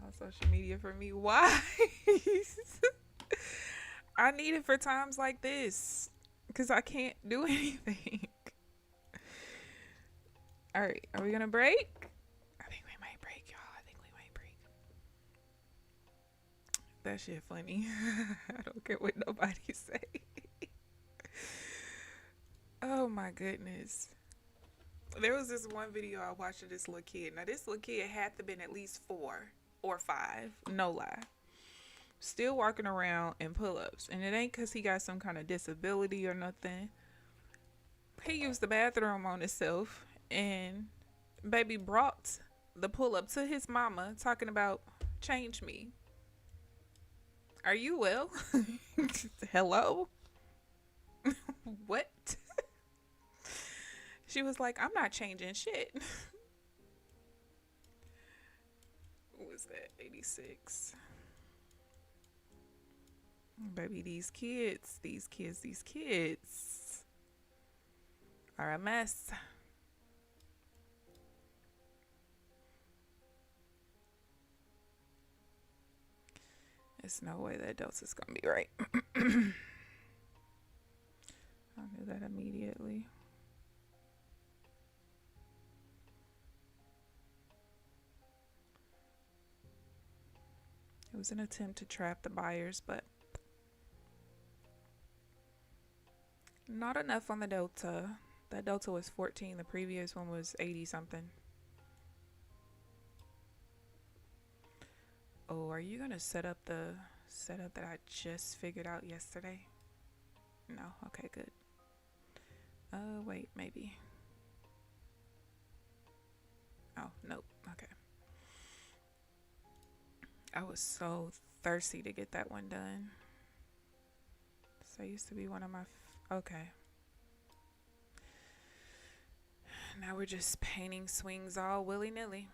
on social media for me. Why? I need it for times like this because I can't do anything. All right, are we gonna break? I think we might break, y'all. I think we might break. That shit funny. I don't care what nobody say. Oh my goodness. There was this one video I watched of this little kid. Now this little kid had to been at least 4 or 5, no lie. Still walking around in pull-ups. And it ain't because he got some kind of disability or nothing. He used the bathroom on himself. And baby brought the pull-up to his mama talking about, change me. Are you well? Hello? What? She was like, I'm not changing shit. What was that? 86. Baby, these kids are a mess. There's no way that Delta's gonna be right. I knew that immediately. It was an attempt to trap the buyers, but not enough on the Delta. That Delta was 14. The previous one was 80 something. Oh, are you gonna set up the setup that I just figured out yesterday? No. Okay, good. Wait, maybe. Oh, nope. Okay. I was so thirsty to get that one done. So it used to be one of my... okay. Now we're just painting swings all willy-nilly.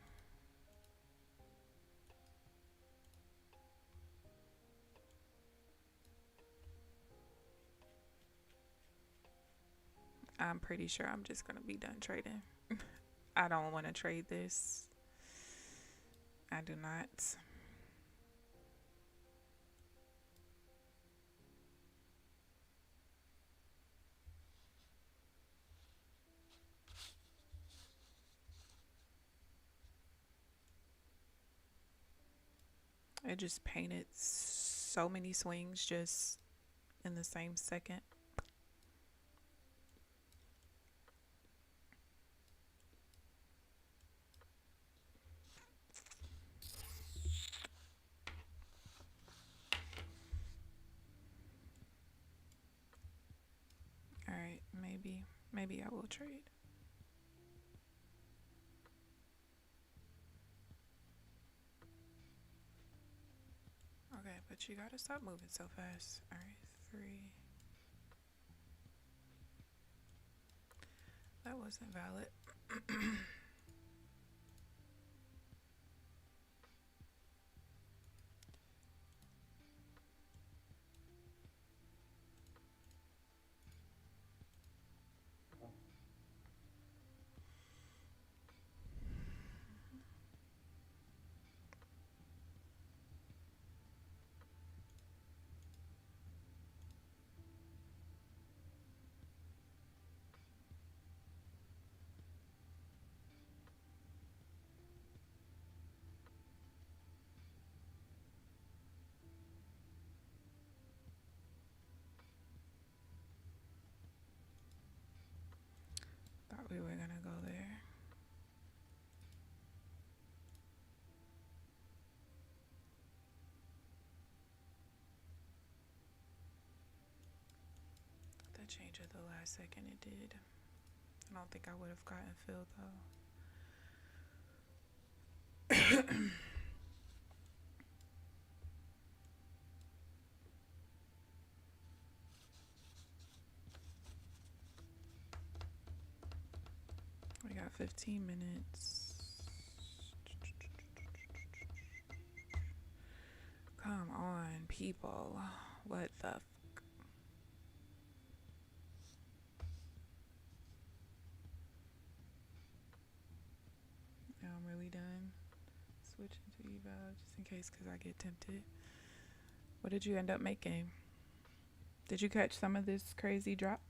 I'm pretty sure I'm just going to be done trading. I don't want to trade this. I do not. It just painted so many swings just in the same second. All right, maybe I will trade. Okay, but you gotta stop moving so fast. All right, 3. That wasn't valid. Thought we were gonna go there. That change at the last second, it did. I don't think I would have gotten filled though. We got 15 minutes. Come on, people. What the f? Now I'm really done. switch into eval just in case because I get tempted. What did you end up making? Did you catch some of this crazy drop?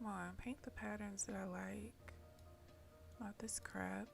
Come on, paint the patterns that I like. Not this crap.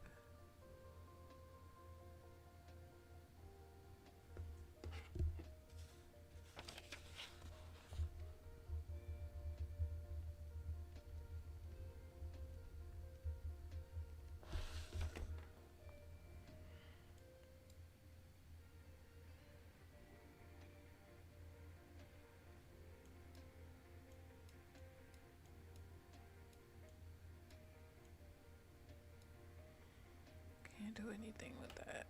Can't do anything with that.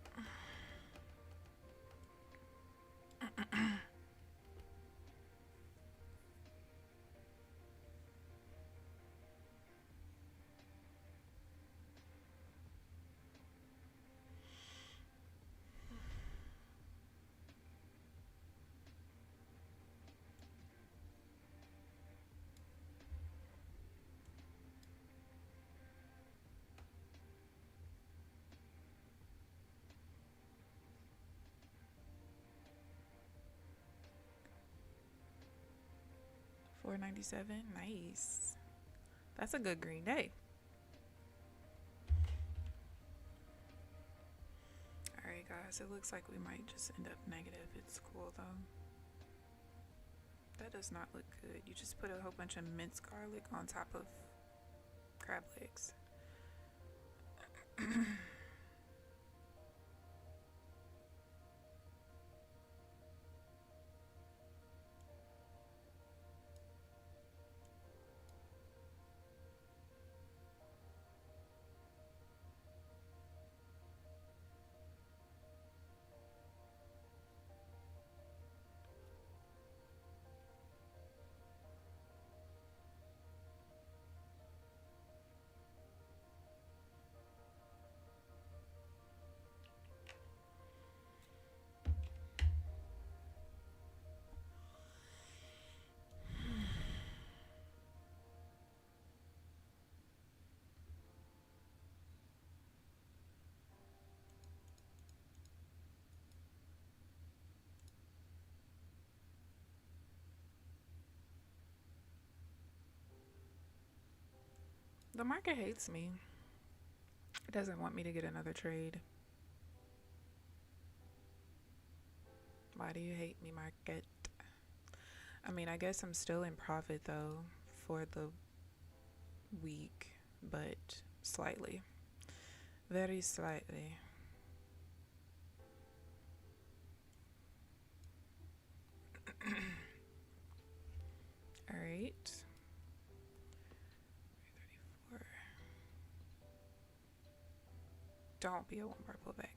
$4.97, nice. That's a good green day. Alright guys, it looks like we might just end up negative. It's cool though. That does not look good. You just put a whole bunch of minced garlic on top of crab legs. The market hates me. It doesn't want me to get another trade. Why do you hate me, market? I mean, I guess I'm still in profit though for the week, but slightly. Very slightly. All right. 34. Don't be a one bar pullback.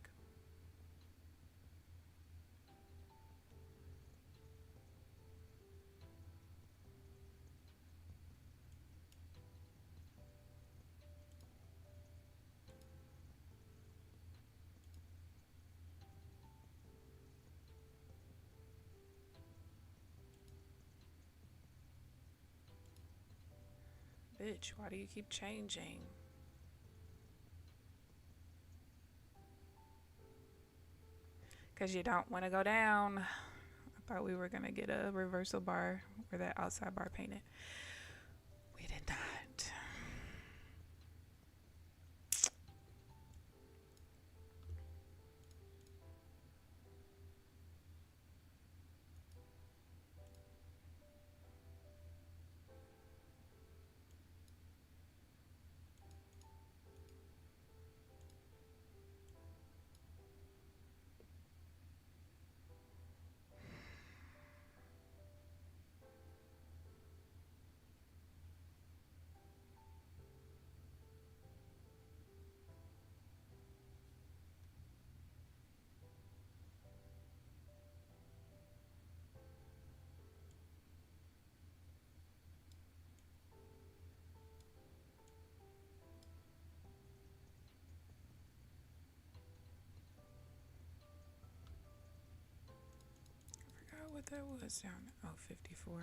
Bitch, why do you keep changing? Because you don't want to go down. I thought we were going to get a reversal bar or that outside bar painted. That was down. Oh, 54.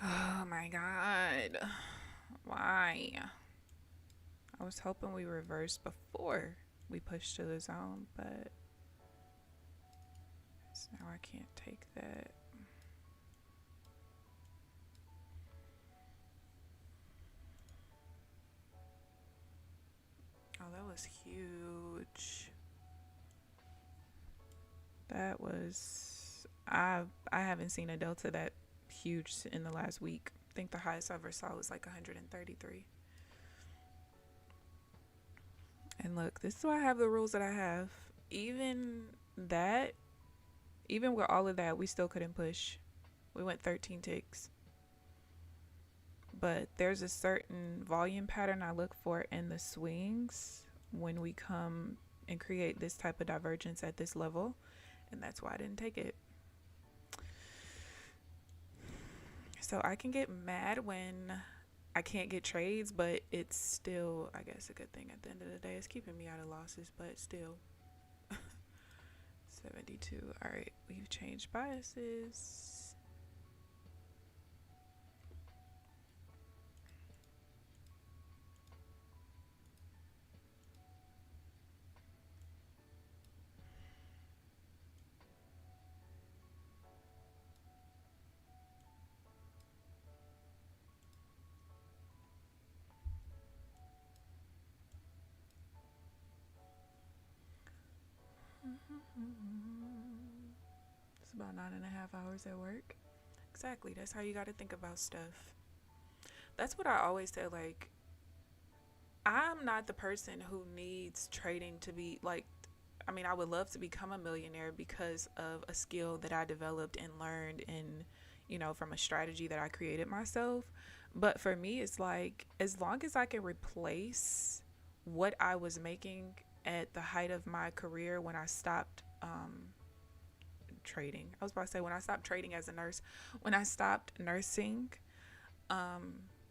Oh my God. Why? I was hoping we reversed before we pushed to the zone, but now I can't take that. Oh, that was huge. That was I haven't seen a delta that huge in the last week. I think the highest I ever saw was like 133. And look, this is why I have the rules that I have. Even with all of that, we still couldn't push. We went 13 ticks. But there's a certain volume pattern I look for in the swings when we come and create this type of divergence at this level. And that's why I didn't take it. So I can get mad when I can't get trades, but it's still, I guess, a good thing at the end of the day. It's keeping me out of losses, but still. 72. All right, we've changed biases. It's about 9.5 hours at work. Exactly. That's how you got to think about stuff. That's what I always say. Like, I'm not the person who needs trading to be like, I mean, I would love to become a millionaire because of a skill that I developed and learned in, from a strategy that I created myself. But for me, it's like, as long as I can replace what I was making at the height of my career when I stopped trading. I was about to say when I stopped trading as a nurse, when I stopped nursing,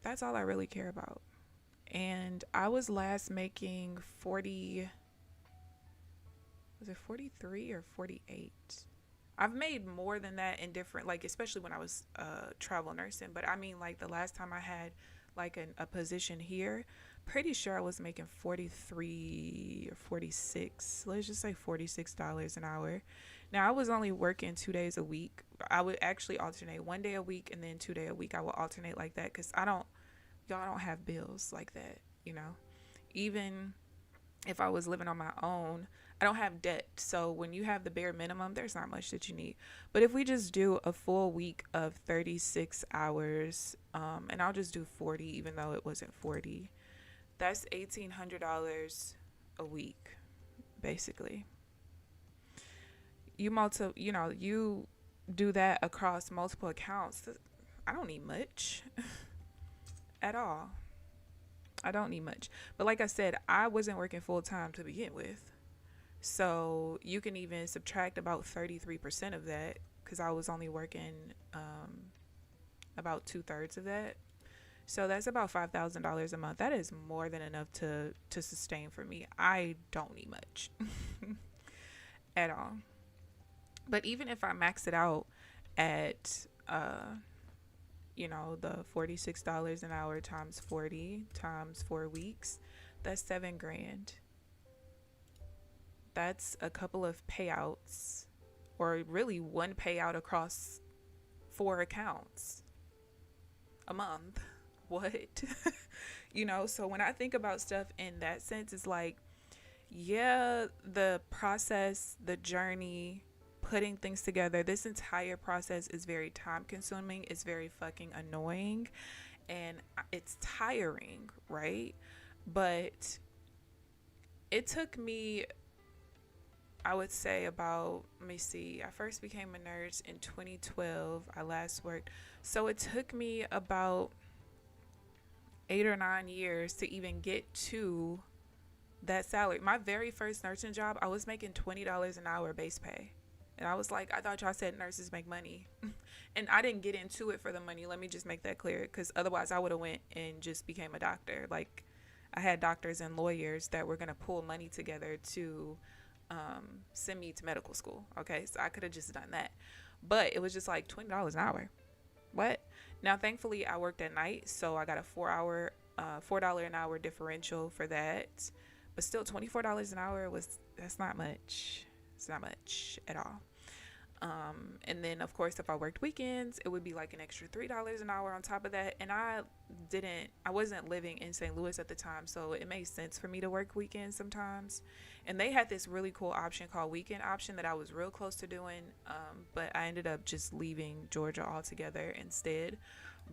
that's all I really care about. And I was last making 40, was it 43 or 48? I've made more than that in different, like, especially when I was travel nursing. But I mean, like, the last time I had like a position here, pretty sure I was making 43 or 46. Let's just say $46 an hour. Now, I was only working 2 days a week. I would actually alternate 1 day a week and then 2 day a week. I would alternate like that because y'all don't have bills like that, Even if I was living on my own, I don't have debt. So when you have the bare minimum, there's not much that you need. But if we just do a full week of 36 hours, and I'll just do 40, even though it wasn't 40, that's $1,800 a week, basically. You do that across multiple accounts. I don't need much at all. I don't need much. But like I said, I wasn't working full time to begin with. So you can even subtract about 33% of that because I was only working about 2/3 of that. So that's about $5,000 a month. That is more than enough to sustain for me. I don't need much at all. But even if I max it out at the $46 an hour times 40 times 4 weeks, that's $7,000. That's a couple of payouts, or really one payout across 4 accounts a month. What? So when I think about stuff in that sense, it's like, yeah, the process, the journey, putting things together, this entire process is very time consuming. It's very fucking annoying. and it's tiring, right? But it took me, I would say about, let me see, I first became a nurse in 2012. I last worked. So it took me about 8 or 9 years to even get to that salary. My very first nursing job, I was making $20 an hour base pay. And I was like, I thought y'all said nurses make money. And I didn't get into it for the money. Let me just make that clear, because otherwise I would have went and just became a doctor. Like, I had doctors and lawyers that were going to pull money together to send me to medical school. Okay, so I could have just done that. But it was just like $20 an hour. What? Now, thankfully, I worked at night, so I got a $4 an hour differential for that. But still, $24 an hour that's not much. It's not much at all. And then, of course, if I worked weekends, it would be like an extra $3 an hour on top of that. And I wasn't living in St. Louis at the time, so it made sense for me to work weekends sometimes. And they had this really cool option called weekend option that I was real close to doing, but I ended up just leaving Georgia altogether instead.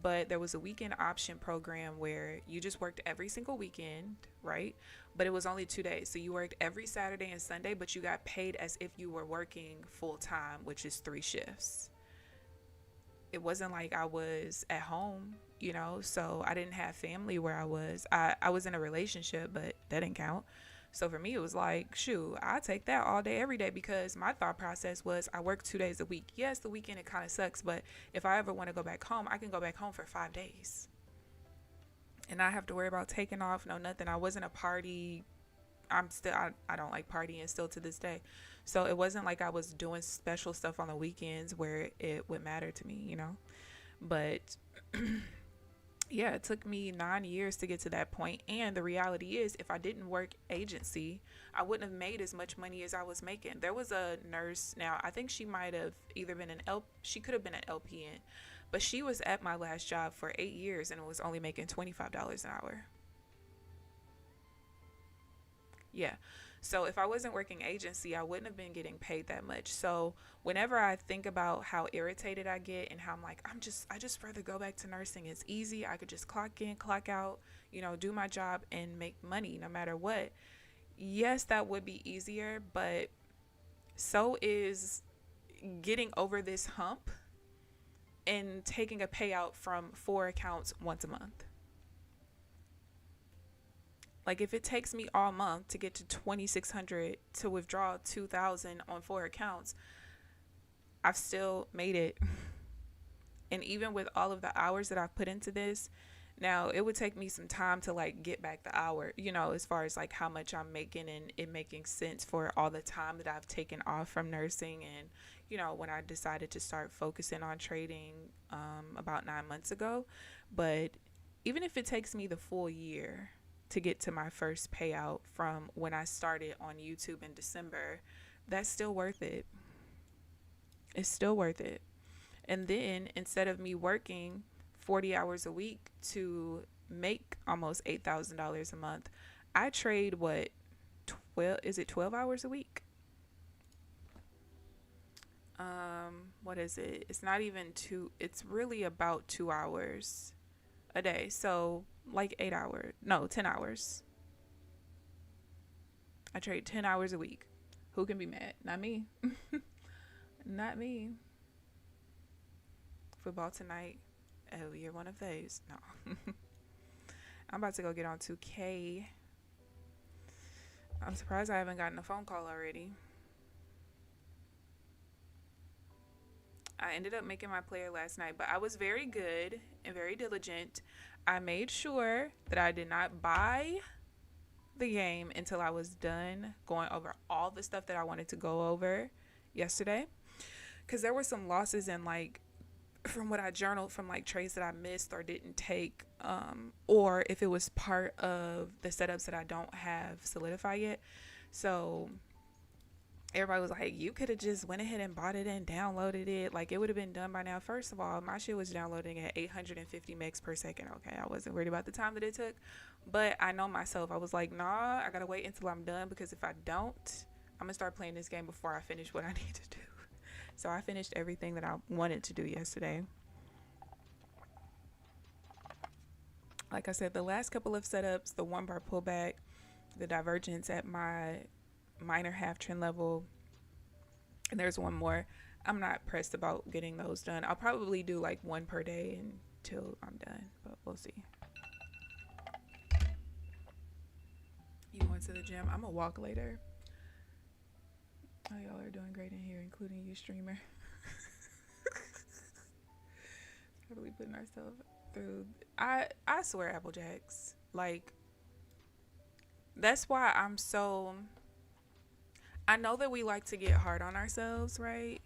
But there was a weekend option program where you just worked every single weekend, right? But it was only 2 days. So you worked every Saturday and Sunday, but you got paid as if you were working full time, which is 3 shifts. It wasn't like I was at home, so I didn't have family where I was. I was in a relationship, but that didn't count. So for me, it was like, shoot, I take that all day, every day, because my thought process was I work 2 days a week. Yes, the weekend, it kind of sucks, but if I ever want to go back home, I can go back home for 5 days. And not have to worry about taking off, no nothing. I wasn't a party. I don't like partying still to this day. So it wasn't like I was doing special stuff on the weekends where it would matter to me, But yeah, it took me 9 years to get to that point. And the reality is, if I didn't work agency, I wouldn't have made as much money as I was making. There was a nurse, now I think she might have either been she could have been an LPN, but she was at my last job for 8 years and was only making $25 an hour. Yeah. So if I wasn't working agency, I wouldn't have been getting paid that much. So whenever I think about how irritated I get and how I'm like, I just rather go back to nursing. It's easy. I could just clock in, clock out, do my job and make money no matter what. Yes, that would be easier, but so is getting over this hump and taking a payout from 4 accounts once a month. Like, if it takes me all month to get to 2,600 to withdraw 2,000 on 4 accounts, I've still made it. And even with all of the hours that I've put into this, now it would take me some time to like get back the hour, as far as like how much I'm making and it making sense for all the time that I've taken off from nursing. And, when I decided to start focusing on trading about 9 months ago. But even if it takes me the full year to get to my first payout from when I started on YouTube in December, that's still worth it. It's still worth it. And then instead of me working 40 hours a week to make almost $8,000 a month, I trade 12 hours a week? What is it? It's not even 2. It's really about 2 hours a day. So like 10 hours. I trade 10 hours a week. Who can be mad? Not me. Not me. Football tonight. Oh, you're one of those. No. I'm about to go get on 2K. I'm surprised I haven't gotten a phone call already. I ended up making my player last night, but I was very good and very diligent. I made sure that I did not buy the game until I was done going over all the stuff that I wanted to go over yesterday. Because there were some losses in like from what I journaled from like trades that I missed or didn't take, or if it was part of the setups that I don't have solidified yet. So everybody was like, you could have just went ahead and bought it and downloaded it. Like, it would have been done by now. First of all, my shit was downloading at 850 megs per second. Okay, I wasn't worried about the time that it took, but I know myself. I was like, nah, I gotta wait until I'm done, because if I don't, I'm gonna start playing this game before I finish what I need to do. So I finished everything that I wanted to do yesterday. Like I said, the last couple of setups, the 1 bar pullback, the divergence at my minor half trend level, and there's one more. I'm not pressed about getting those done. I'll probably do like 1 per day until I'm done, but we'll see. You going to the gym? I'm gonna walk later. Oh, y'all are doing great in here, including you, streamer. Probably putting ourselves through. I swear, Applejacks. Like, that's why I'm so. I know that we like to get hard on ourselves, right?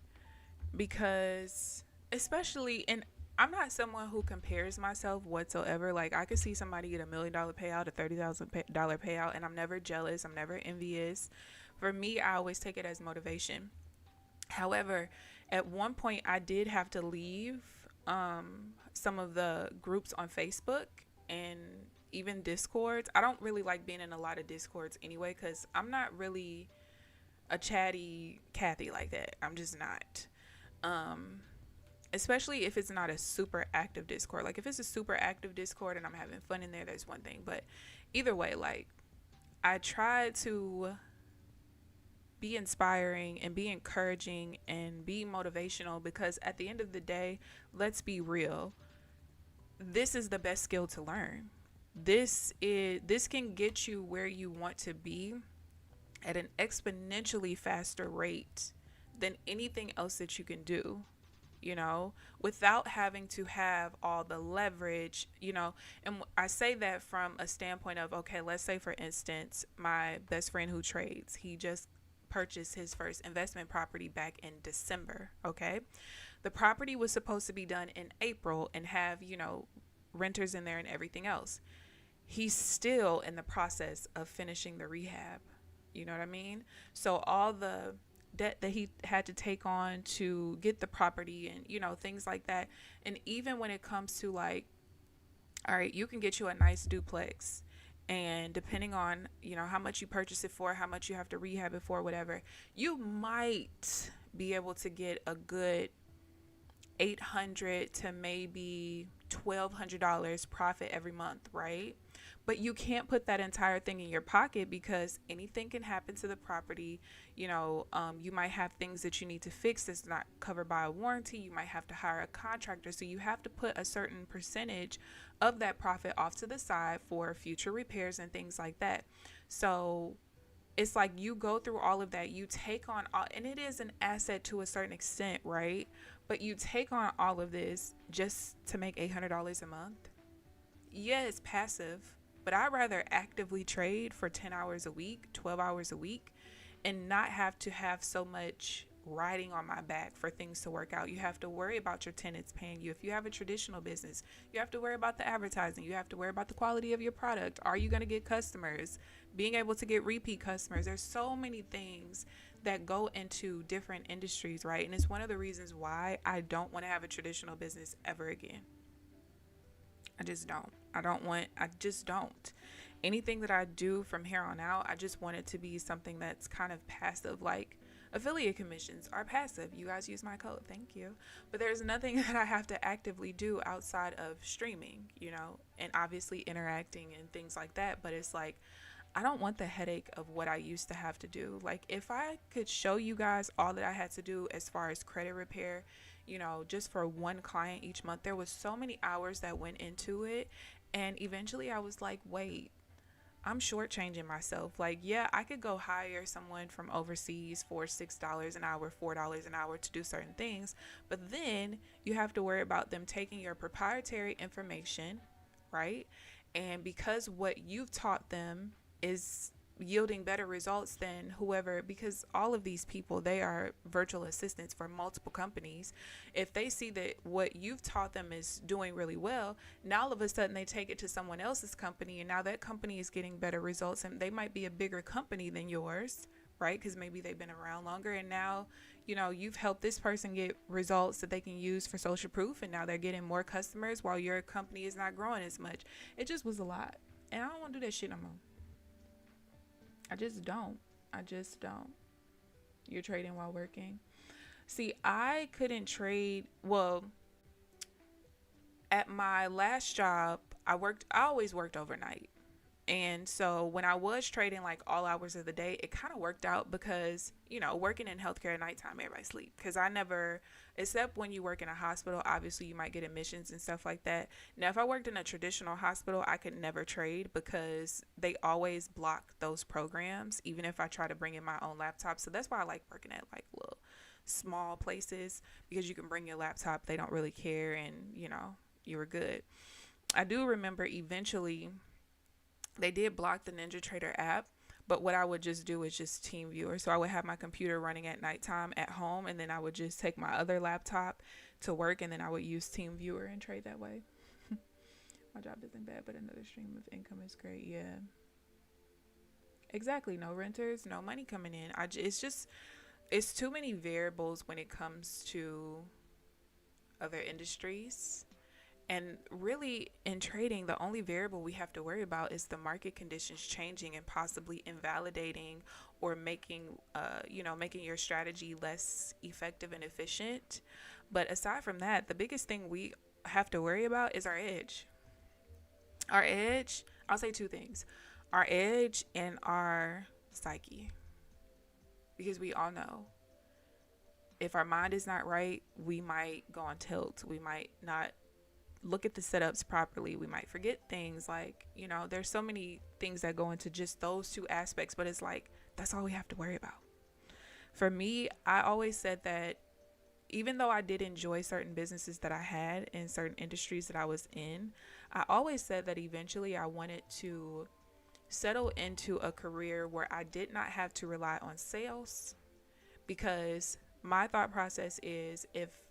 Because, especially, and I'm not someone who compares myself whatsoever. Like, I could see somebody get $1 million payout, a $30,000 payout, and I'm never jealous. I'm never envious. For me, I always take it as motivation. However, at one point, I did have to leave some of the groups on Facebook and even Discords. I don't really like being in a lot of Discords anyway, because I'm not really a chatty Kathy like that. I'm just not. Especially if it's not a super active Discord. Like, if it's a super active Discord and I'm having fun in there, that's one thing. But either way, like, I try to be inspiring and be encouraging and be motivational, because at the end of the day, let's be real, this is the best skill to learn. This can get you where you want to be at an exponentially faster rate than anything else that you can do, you know, without having to have all the leverage, you know. And I say that from a standpoint of, okay, let's say for instance, my best friend who trades, he just purchased his first investment property back in December. Okay, the property was supposed to be done in April and have, you know, renters in there and everything else. He's still in the process of finishing the rehab. You know what I mean? So all the debt that he had to take on to get the property and, you know, things like that. And even when it comes to like, all right, you can get you a nice duplex, and depending on, you know, how much you purchase it for, how much you have to rehab it for, whatever, you might be able to get a good $800 to maybe $1,200 profit every month, right? But you can't put that entire thing in your pocket, because anything can happen to the property. You know, you might have things that you need to fix that's not covered by a warranty. You might have to hire a contractor. So you have to put a certain percentage of that profit off to the side for future repairs and things like that. So it's like you go through all of that. You take on all, and it is an asset to a certain extent, right? But you take on all of this just to make $800 a month. Yeah, it's passive, but I'd rather actively trade for 10 hours a week, 12 hours a week, and not have to have so much riding on my back for things to work out. You have to worry about your tenants paying you. If you have a traditional business, you have to worry about the advertising. You have to worry about the quality of your product. Are you going to get customers? Being able to get repeat customers. There's so many things that go into different industries, right? And it's one of the reasons why I don't want to have a traditional business ever again. I just don't. I just don't. Anything that I do from here on out, I just want it to be something that's kind of passive. Like, affiliate commissions are passive. You guys use my code. Thank you. But there's nothing that I have to actively do outside of streaming, you know, and obviously interacting and things like that. But it's like, I don't want the headache of what I used to have to do. Like, if I could show you guys all that I had to do as far as credit repair, you know, just for one client each month, there was so many hours that went into it. And eventually I was like, wait, I'm shortchanging myself. Like, yeah, I could go hire someone from overseas for $6 an hour, $4 an hour to do certain things. But then you have to worry about them taking your proprietary information, right? And because what you've taught them is yielding better results than whoever, because all of these people, they are virtual assistants for multiple companies. If they see that what you've taught them is doing really well, now all of a sudden they take it to someone else's company, and now that company is getting better results, and they might be a bigger company than yours, right? Because maybe they've been around longer, and now, you know, you've helped this person get results that they can use for social proof, and now they're getting more customers while your company is not growing as much. It just was a lot, and I don't want to do that shit no more. I just don't. You're trading while working. See, I couldn't trade. Well, At my last job, I always worked overnight. And so when I was trading like all hours of the day, it kind of worked out because, working in healthcare at nighttime, everybody sleep. Because I never, except when you work in a hospital, obviously you might get admissions and stuff like that. Now, if I worked in a traditional hospital, I could never trade because they always block those programs, even if I try to bring in my own laptop. So that's why I like working at like little small places because you can bring your laptop. They don't really care and, you were good. I do remember eventually they did block the NinjaTrader app, but what I would just do is just team viewer. So I would have my computer running at nighttime at home, and then I would just take my other laptop to work, and then I would use team viewer and trade that way. My job isn't bad, but another stream of income is great. Yeah, exactly. No renters, no money coming in. It's too many variables when it comes to other industries. And really, in trading, the only variable we have to worry about is the market conditions changing and possibly invalidating or making your strategy less effective and efficient. But aside from that, the biggest thing we have to worry about is our edge. Our edge, I'll say two things: our edge and our psyche. Because we all know if our mind is not right, we might go on tilt. We might not look at the setups properly. We might forget things like, there's so many things that go into just those two aspects, but it's like, that's all we have to worry about. For me, I always said that even though I did enjoy certain businesses that I had in certain industries that I was in, I always said that eventually I wanted to settle into a career where I did not have to rely on sales, because my thought process is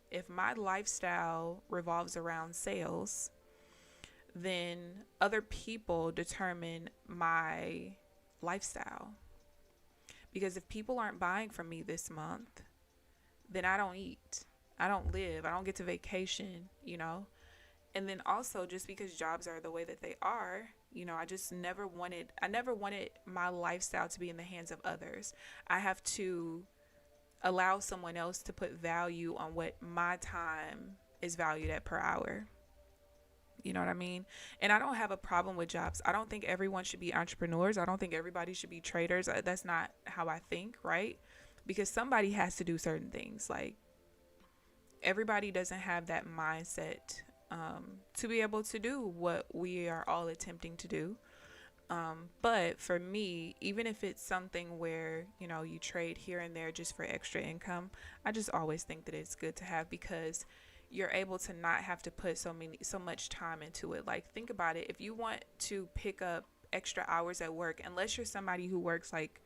if my lifestyle revolves around sales, then other people determine my lifestyle. Because if people aren't buying from me this month, then I don't eat, I don't live, I don't get to vacation, And then also, just because jobs are the way that they are, I never wanted my lifestyle to be in the hands of others. I have to allow someone else to put value on what my time is valued at per hour. You know what I mean? And I don't have a problem with jobs. I don't think everyone should be entrepreneurs. I don't think everybody should be traders. That's not how I think, right? Because somebody has to do certain things. Like, everybody doesn't have that mindset to be able to do what we are all attempting to do. But for me, even if it's something where, you trade here and there just for extra income, I just always think that it's good to have, because you're able to not have to put so much time into it. Like, think about it. If you want to pick up extra hours at work, unless you're somebody who works like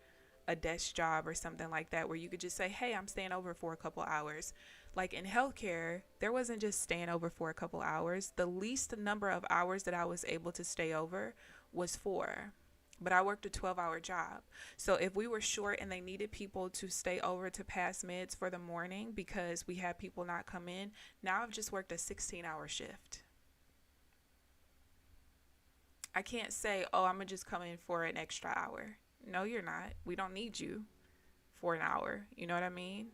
a desk job or something like that, where you could just say, hey, I'm staying over for a couple hours. Like in healthcare, there wasn't just staying over for a couple hours. The least number of hours that I was able to stay over was 4, but I worked a 12-hour job. So if we were short and they needed people to stay over to pass meds for the morning because we had people not come in, now I've just worked a 16-hour shift. I can't say, oh, I'm gonna just come in for an extra hour. No, you're not. We don't need you for an hour. You know what I mean?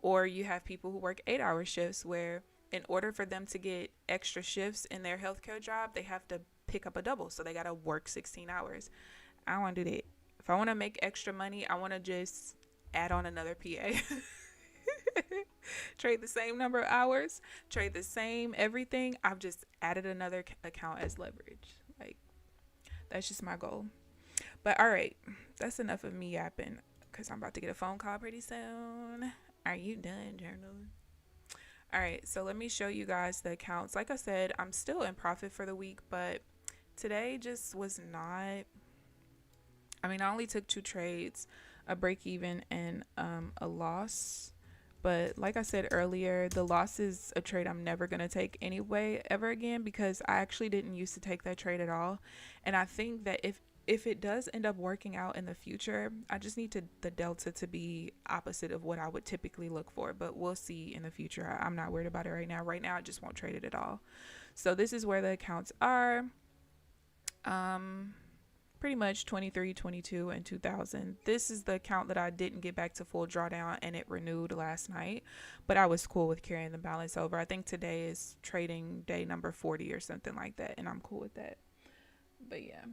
Or you have people who work 8-hour shifts, where in order for them to get extra shifts in their healthcare job, they have to pick up a double. So they got to work 16 hours. I don't want to do that. If I want to make extra money, I want to just add on another PA. Trade the same number of hours, trade the same everything. I've just added another account as leverage. Like, that's just my goal. But all right, that's enough of me yapping, because I'm about to get a phone call pretty soon. Are you done, journal? All right, so let me show you guys the accounts. Like I said, I'm still in profit for the week, but today just was not. I only took 2 trades, a break even and a loss. But like I said earlier, the loss is a trade I'm never going to take anyway, ever again, because I actually didn't used to take that trade at all. And I think that if it does end up working out in the future, I just need the delta to be opposite of what I would typically look for. But we'll see in the future. I'm not worried about it right now. Right now, I just won't trade it at all. So this is where the accounts are. pretty much 23, 22, and 2000. This is the account that I didn't get back to full drawdown, and it renewed last night, but I was cool with carrying the balance over. I think today is trading day number 40 or something like that, and I'm cool with that. But yeah,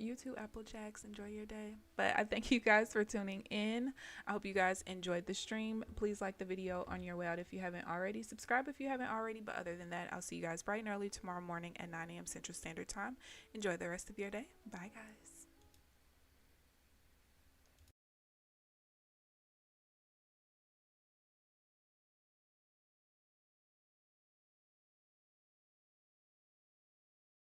you too, Applejacks, enjoy your day. But I thank you guys for tuning in. I hope you guys enjoyed the stream. Please like the video on your way out if you haven't already. Subscribe if you haven't already. But other than that, I'll see you guys bright and early tomorrow morning at 9 a.m. Central Standard Time. Enjoy the rest of your day. Bye, guys.